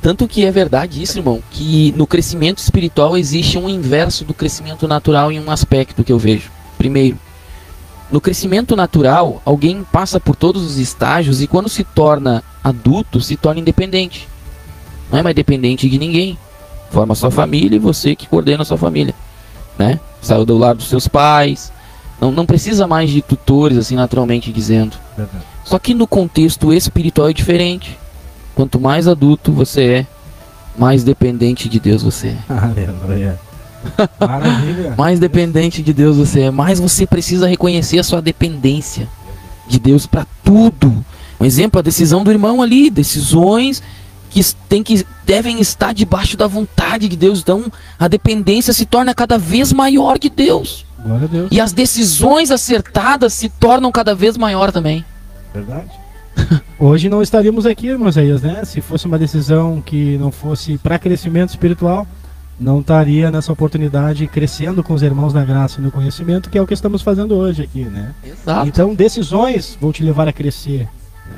Tanto que é verdade isso, irmão, que no crescimento espiritual existe um inverso do crescimento natural em um aspecto que eu vejo. Primeiro, no crescimento natural, alguém passa por todos os estágios e quando se torna adulto, se torna independente. Não é mais dependente de ninguém. Forma sua família e você que coordena a sua família, né? Saiu do lar dos seus pais, não precisa mais de tutores, assim, naturalmente dizendo. Verdade. Só que no contexto espiritual é diferente. Quanto mais adulto você é, mais dependente de Deus você é. Aleluia. Maravilha. Mais dependente de Deus você é, mais você precisa reconhecer a sua dependência de Deus para tudo. Um exemplo, a decisão do irmão ali, decisões que devem estar debaixo da vontade de Deus. Então a dependência se torna cada vez maior de Deus. Glória a Deus. E as decisões acertadas se tornam cada vez maior também. Verdade. Hoje não estaríamos aqui, irmãos, né? Se fosse uma decisão que não fosse para crescimento espiritual, não estaria nessa oportunidade crescendo com os irmãos na graça e no conhecimento, que é o que estamos fazendo hoje aqui, né? Exato. Então decisões vão te levar a crescer.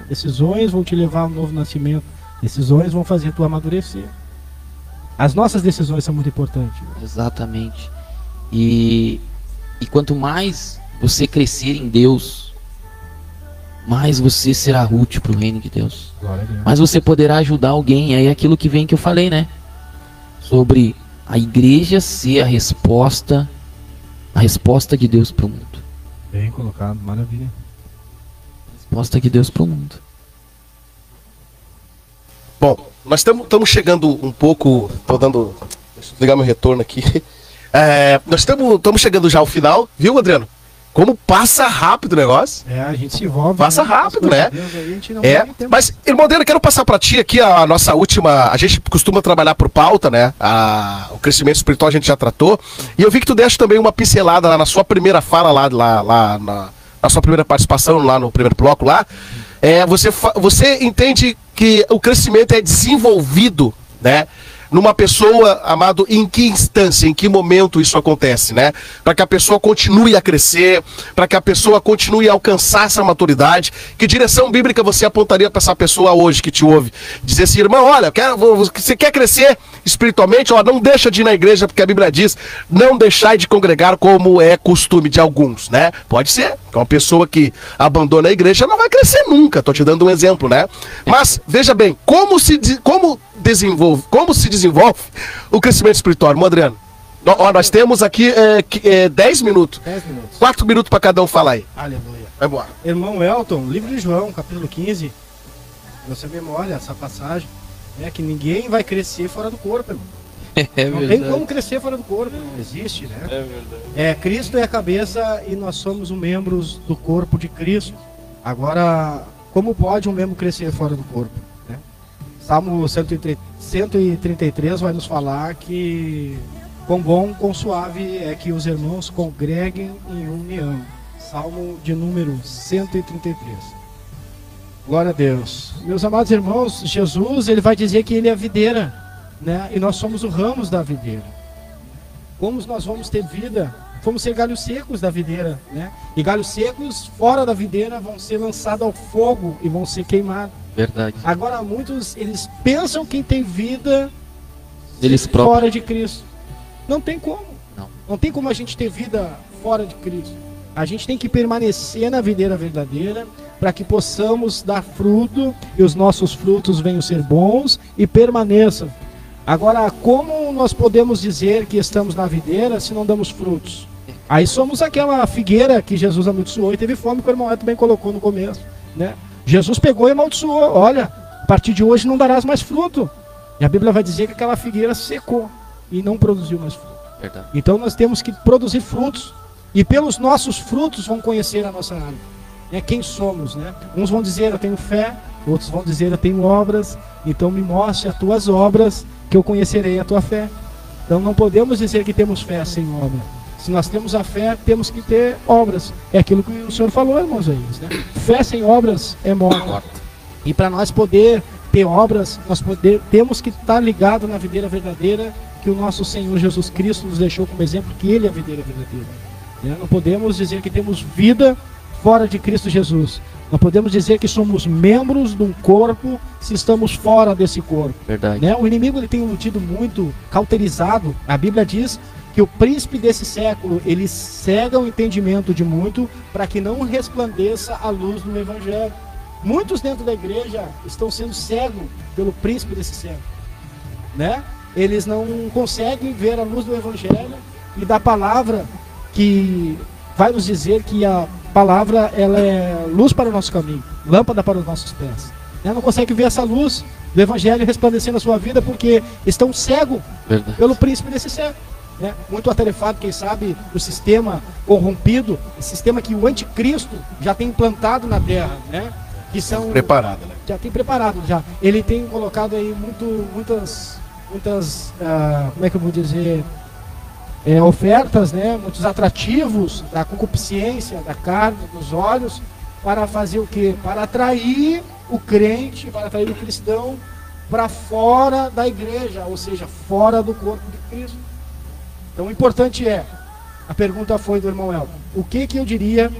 Decisões vão te levar a um novo nascimento. Decisões vão fazer tu amadurecer. As nossas decisões são muito importantes. Exatamente. E quanto mais você crescer em Deus, mais você será útil para o reino de Deus. Glória a Deus. Mais você poderá ajudar alguém. Aí é aquilo que vem que eu falei, né? Sobre a igreja ser a resposta de Deus para o mundo. Bem colocado, maravilha. Resposta de Deus para o mundo. Bom, nós estamos chegando um pouco. Tô dando. Deixa eu ligar meu retorno aqui. Nós estamos chegando já ao final, viu, Adriano? Como passa rápido o negócio. A gente se envolve. Passa rápido, né? Deus, aí a gente não vai ter Mas, irmão Adriano, eu quero passar para ti aqui a nossa última. A gente costuma trabalhar por pauta, né? O crescimento espiritual a gente já tratou. E eu vi que tu deste também uma pincelada lá na sua primeira fala, na sua primeira participação, lá no primeiro bloco lá. Você entende que o crescimento é desenvolvido, né? Numa pessoa, amado, em que instância, em que momento isso acontece, né? Para que a pessoa continue a crescer, para que a pessoa continue a alcançar essa maturidade. Que direção bíblica você apontaria para essa pessoa hoje que te ouve? Dizer assim, irmão, olha, você quer crescer espiritualmente? Ó, não deixa de ir na igreja, porque a Bíblia diz, não deixai de congregar como é costume de alguns, né? Pode ser, uma pessoa que abandona a igreja não vai crescer nunca, tô te dando um exemplo, né? Mas, veja bem, como se desenvolve o crescimento espiritual, irmão Adriano? Nós temos aqui 10 minutos. 10 minutos. 4 minutos para cada um falar aí. Aleluia. Vai embora. Irmão Elton, livro de João, capítulo 15. Você memória essa passagem. Que ninguém vai crescer fora do corpo, irmão. Não tem como crescer fora do corpo, não existe, né? É verdade. Cristo é a cabeça e nós somos membros do corpo de Cristo. Agora, como pode um membro crescer fora do corpo? Né? Salmo 133 vai nos falar que quão bom, quão suave é que os irmãos congreguem em união. Salmo de número 133. Glória a Deus. Meus amados irmãos, Jesus, ele vai dizer que ele é a videira, né? E nós somos os ramos da videira. Como nós vamos ter vida? Vamos ser galhos secos da videira, né? E galhos secos fora da videira vão ser lançados ao fogo e vão ser queimados. Verdade. Agora muitos, eles pensam que tem vida Eles próprios. fora de Cristo. Não tem como. Não tem como a gente ter vida fora de Cristo. A gente tem que permanecer na videira verdadeira para que possamos dar fruto e os nossos frutos venham ser bons e permaneçam. Agora, como nós podemos dizer que estamos na videira se não damos frutos? Aí somos aquela figueira que Jesus amaldiçoou e teve fome, que o irmão Eto bem colocou no começo, né? Jesus pegou e amaldiçoou. Olha, a partir de hoje não darás mais fruto. E a Bíblia vai dizer que aquela figueira secou e não produziu mais fruto. Verdade. Então nós temos que produzir frutos. E pelos nossos frutos vão conhecer a nossa árvore. Quem somos, né? Uns vão dizer eu tenho fé, outros vão dizer eu tenho obras. Então me mostre as tuas obras, que eu conhecerei a tua fé. Então não podemos dizer que temos fé sem obra. Se nós temos a fé, temos que ter obras. É aquilo que o Senhor falou, irmãos, aí, né? Fé sem obras é morta. E para nós poder ter obras, temos que estar ligado na videira verdadeira que o nosso Senhor Jesus Cristo nos deixou como exemplo, que Ele é a videira verdadeira. Não podemos dizer que temos vida fora de Cristo Jesus. Não podemos dizer que somos membros de um corpo se estamos fora desse corpo. Verdade. O inimigo ele tem lutido muito, cauterizado. A Bíblia diz que o príncipe desse século, ele cega o entendimento de muito para que não resplandeça a luz do Evangelho. Muitos dentro da igreja estão sendo cegos pelo príncipe desse século. Eles não conseguem ver a luz do Evangelho e da palavra que vai nos dizer que a palavra ela é luz para o nosso caminho, lâmpada para os nossos pés. Não consegue ver essa luz do Evangelho resplandecer na sua vida porque estão cegos pelo príncipe desse século. Muito atarefado, quem sabe, o sistema corrompido, o sistema que o anticristo já tem implantado na terra, que são Preparado, né? Já tem preparado, já. Ele tem colocado aí muitas como é que eu vou dizer, ofertas, muitos atrativos da concupiscência, da carne, dos olhos, para fazer o quê? Para atrair o crente, para atrair o cristão para fora da igreja, ou seja, fora do corpo de Cristo. Então o importante a pergunta foi do irmão Elton, o que eu diria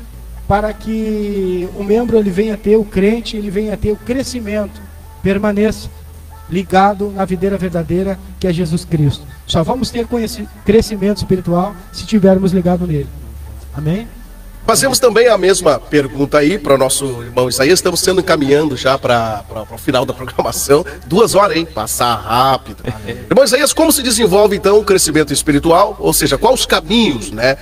para que o membro ele venha a ter, o crente ele venha a ter o crescimento, permaneça ligado na videira verdadeira que é Jesus Cristo. Só vamos ter crescimento espiritual se estivermos ligados nele. Amém? Fazemos também a mesma pergunta aí para o nosso irmão Isaías. Estamos sendo encaminhando já para o final da programação. 2 horas, hein? Passar rápido. Irmão Isaías, como se desenvolve então o crescimento espiritual? Ou seja, quais os caminhos, né?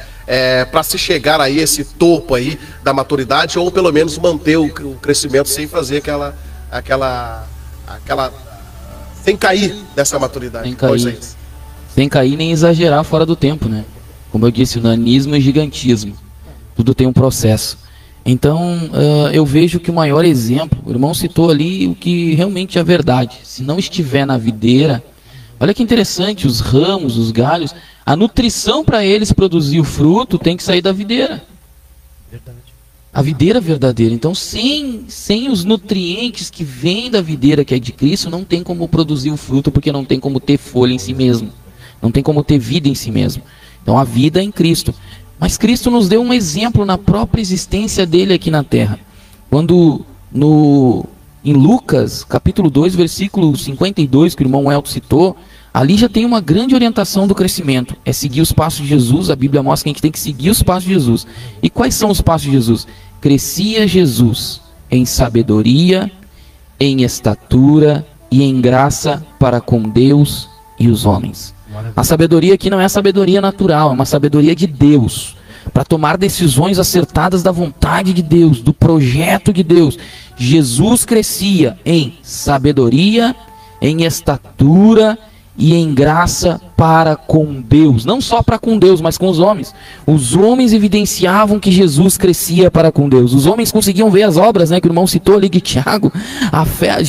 Para se chegar aí esse topo aí da maturidade, ou pelo menos manter o crescimento sem fazer aquela sem cair dessa maturidade. Sem cair nem exagerar fora do tempo, né? Como eu disse, o nanismo e gigantismo. Tudo tem um processo. Então, eu vejo que o maior exemplo, o irmão citou ali o que realmente é verdade. Se não estiver na videira, olha que interessante, os ramos, os galhos, a nutrição para eles produzir o fruto tem que sair da videira. Verdade. A videira verdadeira. Então, sem os nutrientes que vêm da videira, que é de Cristo, não tem como produzir o fruto, porque não tem como ter folha em si mesmo. Não tem como ter vida em si mesmo. Então, a vida é em Cristo. Mas Cristo nos deu um exemplo na própria existência dele aqui na terra. Quando em Lucas, capítulo 2, versículo 52, que o irmão Elton citou, ali já tem uma grande orientação do crescimento. É seguir os passos de Jesus. A Bíblia mostra que a gente tem que seguir os passos de Jesus. E quais são os passos de Jesus? Crescia Jesus em sabedoria, em estatura e em graça para com Deus e os homens. A sabedoria aqui não é a sabedoria natural, é uma sabedoria de Deus, para tomar decisões acertadas da vontade de Deus, do projeto de Deus. Jesus crescia em sabedoria, em estatura e em graça para com Deus. Não só para com Deus, mas com os homens. Os homens evidenciavam que Jesus crescia para com Deus. Os homens conseguiam ver as obras, né, que o irmão citou ali de Tiago. A fé,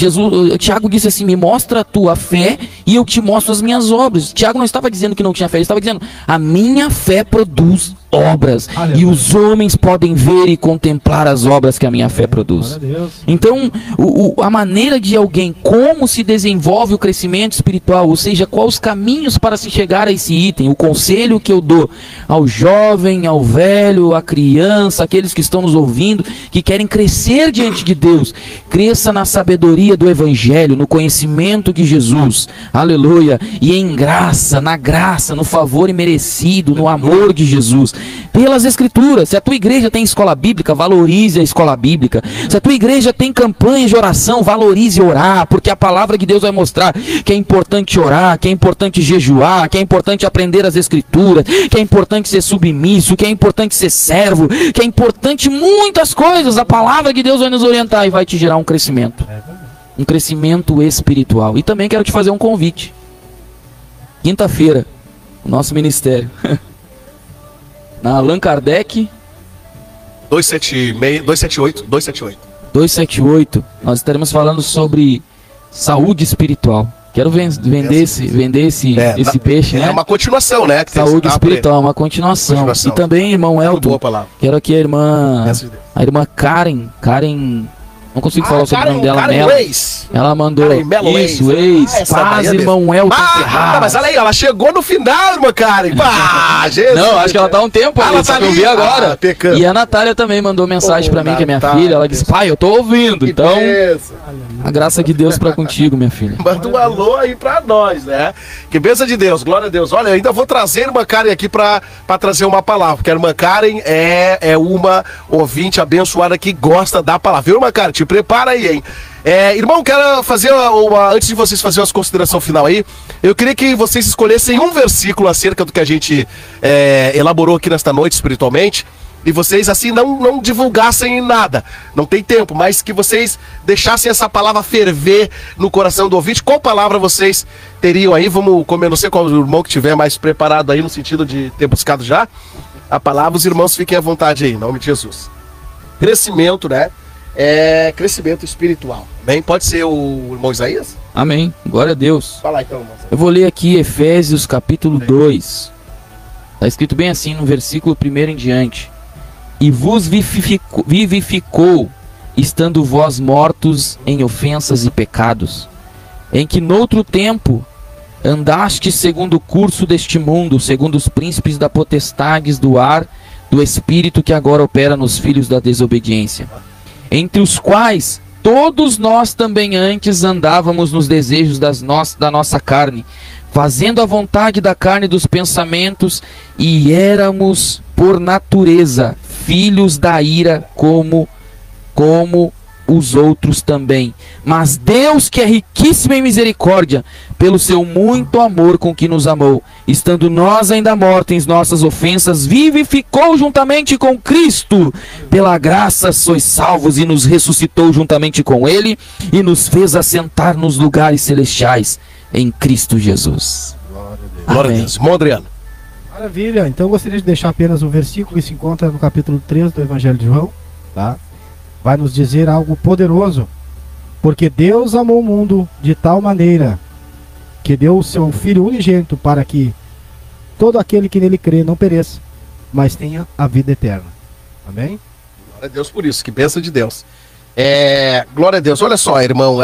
Tiago disse assim: me mostra a tua fé e eu te mostro as minhas obras. Tiago não estava dizendo que não tinha fé, ele estava dizendo: a minha fé produz obras. Aleluia. E os homens podem ver e contemplar as obras que a minha fé produz. Então, a maneira de alguém, como se desenvolve o crescimento espiritual, ou seja, quais os caminhos para se chegar a esse item, o conselho que eu dou ao jovem, ao velho, à criança, aqueles que estão nos ouvindo, que querem crescer diante de Deus: cresça na sabedoria do Evangelho, no conhecimento de Jesus, aleluia, e em graça, na graça, no favor imerecido, no amor de Jesus, pelas Escrituras. Se a tua igreja tem escola bíblica, valorize a escola bíblica. Se a tua igreja tem campanha de oração, valorize orar, porque a palavra de Deus vai mostrar que é importante orar, que é importante jejuar, que é importante aprender as Escrituras, que é importante ser submisso, que é importante ser servo, que é importante muitas coisas. A palavra de Deus vai nos orientar e vai te gerar um crescimento espiritual. E também quero te fazer um convite. Quinta-feira, o nosso ministério na Allan Kardec 278, nós estaremos falando sobre saúde espiritual. Quero vender esse peixe, né? É uma continuação, né? Saúde espiritual, uma continuação. E também, irmão Elton, quero aqui a irmã Karen, não consigo falar sobre o nome dela, Melo. Ela mandou isso, paz, irmão Elton. Mas olha aí, ela chegou no final, irmã Karen. Jesus. Não, acho que ela tá um tempo ali, só que eu vi agora. E a Natália também mandou mensagem pra mim, que é minha filha. Ela disse: pai, eu tô ouvindo. Então, a graça de Deus pra contigo, minha filha. Manda um alô aí pra nós, né? Que bênção de Deus, glória a Deus. Olha, eu ainda vou trazer a irmã Karen aqui pra trazer uma palavra, porque a irmã Karen é uma ouvinte abençoada que gosta da palavra. Viu, irmã Karen? Te prepara aí, hein? Irmão, quero fazer antes de vocês fazerem uma consideração final aí, eu queria que vocês escolhessem um versículo acerca do que a gente elaborou aqui nesta noite espiritualmente, e vocês assim não divulgassem nada, não tem tempo, mas que vocês deixassem essa palavra ferver no coração do ouvinte. Qual palavra vocês teriam aí? Vamos comer, não sei qual o irmão que tiver mais preparado aí, no sentido de ter buscado já a palavra. Os irmãos fiquem à vontade aí, em nome de Jesus. Crescimento, né? Crescimento espiritual. Bem, pode ser o irmão Isaías? Amém, glória a Deus. Fala então, irmão. Eu vou ler aqui Efésios capítulo 2. Está escrito bem assim no versículo 1 em diante: e vos vivificou, estando vós mortos em ofensas e pecados, em que noutro tempo andaste segundo o curso deste mundo, segundo os príncipes da potestades do ar, do espírito que agora opera nos filhos da desobediência, entre os quais todos nós também antes andávamos nos desejos da nossa carne, fazendo a vontade da carne e dos pensamentos, e éramos por natureza filhos da ira como os outros também. Mas Deus, que é riquíssimo em misericórdia, pelo seu muito amor com que nos amou, estando nós ainda mortos em nossas ofensas, vivificou juntamente com Cristo. Pela graça sois salvos, e nos ressuscitou juntamente com Ele, e nos fez assentar nos lugares celestiais em Cristo Jesus. Glória a Deus. Irmão Adriano. Maravilha, então eu gostaria de deixar apenas um versículo que se encontra no capítulo 3 do Evangelho de João, tá? Vai nos dizer algo poderoso. Porque Deus amou o mundo de tal maneira que deu o seu Filho unigênito, para que todo aquele que nele crê não pereça, mas tenha a vida eterna. Amém? Glória a Deus por isso, que bênção de Deus. Glória a Deus. Olha só, irmão,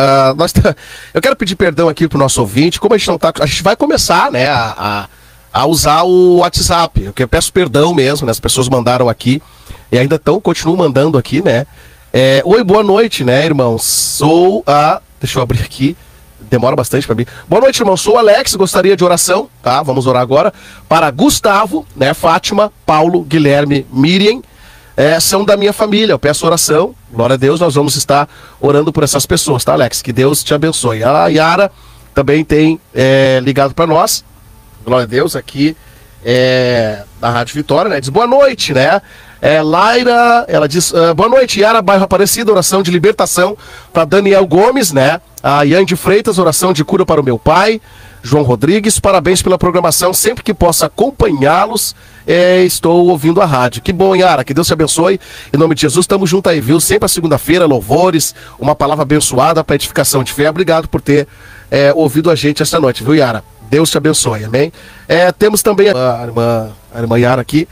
eu quero pedir perdão aqui pro nosso ouvinte. Como a gente não tá, a gente vai começar, né, a usar o WhatsApp. Eu peço perdão mesmo, né? As pessoas mandaram aqui e ainda continuam mandando aqui, né? Oi, boa noite, né, irmãos? Deixa eu abrir aqui, demora bastante para mim. Boa noite, irmão, sou o Alex, gostaria de oração, tá? Vamos orar agora para Gustavo, né, Fátima, Paulo, Guilherme, Miriam, são da minha família, eu peço oração, glória a Deus, nós vamos estar orando por essas pessoas, tá, Alex? Que Deus te abençoe. A Yara também tem ligado para nós, glória a Deus, aqui da Rádio Vitória, né? Diz boa noite, né? Laira, ela diz, boa noite, Yara, bairro Aparecida, oração de libertação para Daniel Gomes, né? A Ian de Freitas, oração de cura para o meu pai. João Rodrigues, parabéns pela programação, sempre que possa acompanhá-los, estou ouvindo a rádio. Que bom, Yara, que Deus te abençoe, em nome de Jesus, estamos juntos aí, viu? Sempre a segunda-feira, louvores, uma palavra abençoada para edificação de fé. Obrigado por ter ouvido a gente esta noite, viu, Yara? Deus te abençoe, amém? Temos também a irmã Yara aqui.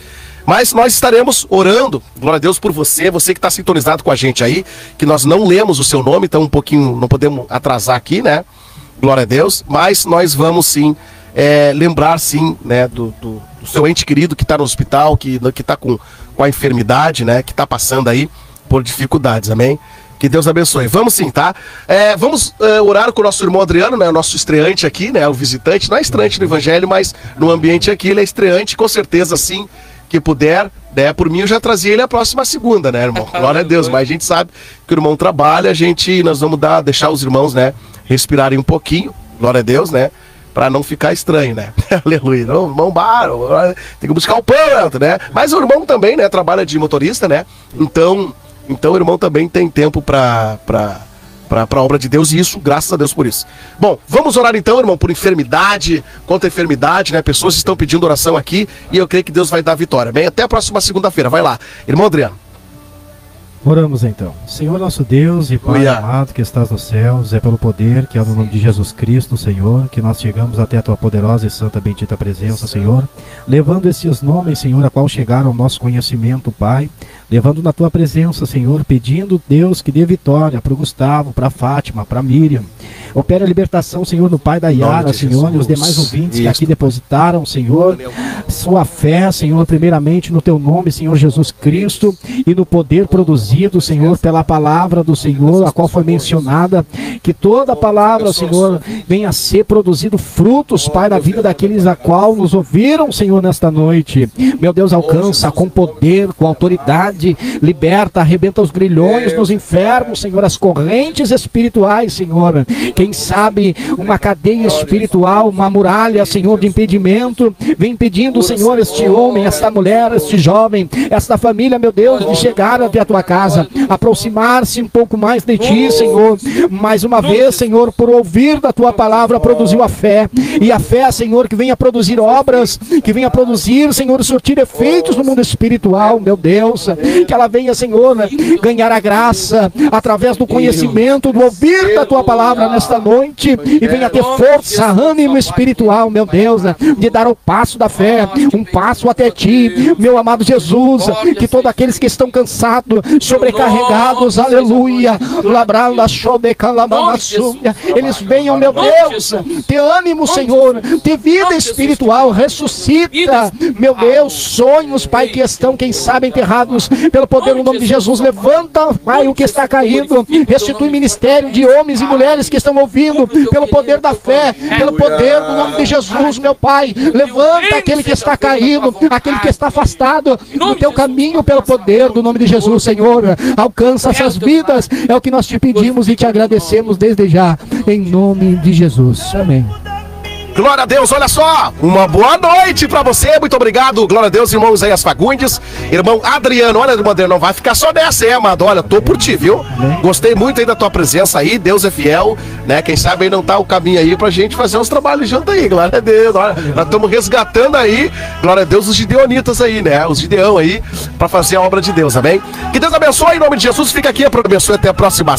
Mas nós estaremos orando, glória a Deus, por você que está sintonizado com a gente aí, que nós não lemos o seu nome, então um pouquinho, não podemos atrasar aqui, né? Glória a Deus, mas nós vamos sim lembrar sim, né, do seu ente querido que está no hospital, que está com a enfermidade, né, que está passando aí por dificuldades, amém? Que Deus abençoe. Vamos sim, tá? Vamos orar com o nosso irmão Adriano, né? O nosso estreante aqui, né? O visitante, não é estreante no Evangelho, mas no ambiente aqui ele é estreante, com certeza sim, que puder, né? Por mim eu já trazia ele a próxima segunda, né, irmão? Glória a Deus, mas a gente sabe que o irmão trabalha, nós vamos deixar os irmãos, né, respirarem um pouquinho, glória a Deus, né? Pra não ficar estranho, né? Aleluia. Não, irmão tem que buscar o pão, né? Mas o irmão também, né, trabalha de motorista, né? Então o irmão também tem tempo para a obra de Deus, e isso, graças a Deus por isso. Bom, vamos orar então, irmão, por enfermidade, contra a enfermidade, né? Pessoas estão pedindo oração aqui e eu creio que Deus vai dar vitória. Bem, até a próxima segunda-feira. Vai lá, irmão Adriano. Oramos então. Senhor nosso Deus e Pai amado que estás nos céus, é pelo poder que é no nome de Jesus Cristo, Senhor, que nós chegamos até a tua poderosa e santa bendita presença, Senhor, levando esses nomes, Senhor, a qual chegaram ao nosso conhecimento, Pai, levando na tua presença, Senhor, pedindo, Deus, que dê vitória para o Gustavo, para a Fátima, para a Miriam. Opera a libertação, Senhor, no pai da Yara, Senhor, e os demais ouvintes que aqui depositaram, Senhor, sua fé, Senhor, primeiramente no teu nome, Senhor Jesus Cristo, e no poder produzido, Senhor, pela palavra do Senhor, a qual foi mencionada, que toda a palavra, Senhor, venha a ser produzido frutos, Pai, na vida daqueles a qual nos ouviram, Senhor, nesta noite. Meu Deus, alcança com poder, com autoridade, liberta, arrebenta os grilhões nos infernos, Senhor, as correntes espirituais, Senhor. Quem sabe uma cadeia espiritual, uma muralha, Senhor, de impedimento, vem impedindo, Senhor, este homem, esta mulher, este jovem, esta família, meu Deus, de chegar até a tua casa, aproximar-se um pouco mais de ti, Senhor. Mais uma vez, Senhor, por ouvir da tua palavra, produziu a fé, e a fé, Senhor, que venha produzir obras, que venha produzir, Senhor, surtir efeitos no mundo espiritual, meu Deus, que ela venha, Senhor, ganhar a graça através do conhecimento, do ouvir da tua palavra nesta noite, e venha ter força, ânimo espiritual, meu Deus, de dar o passo da fé, um passo até ti, meu amado Jesus, que todos aqueles que estão cansados, sobrecarregados, aleluia. Labrala, xodecalamanassuia. Eles venham, meu Deus, ter ânimo, Senhor, ter vida espiritual, ressuscita, meu Deus, sonhos, Pai, que estão, quem sabe, enterrados pelo poder do nome de Jesus. Levanta, Pai, o que está caído, restitui ministério de homens e mulheres que estão ouvindo, pelo poder da fé, pelo poder do nome de Jesus, meu Pai. Levanta aquele que está caído, aquele que está afastado do teu caminho, pelo poder do nome de Jesus, Senhor. Alcança essas vidas, é o que nós te pedimos e te agradecemos desde já, em nome de Jesus. Amém. Glória a Deus, olha só, uma boa noite pra você, muito obrigado, glória a Deus, irmão Isaías Fagundes, irmão Adriano, olha, irmão Adriano, não vai ficar só nessa, amado, olha, tô por ti, viu? Gostei muito aí da tua presença aí, Deus é fiel, né, quem sabe aí não tá o caminho aí pra gente fazer uns trabalhos junto aí, glória a Deus, olha, nós estamos resgatando aí, glória a Deus, os gideonitas aí, né, os gideão aí, pra fazer a obra de Deus, amém? Que Deus abençoe, em nome de Jesus, fica aqui, abençoe, até a próxima.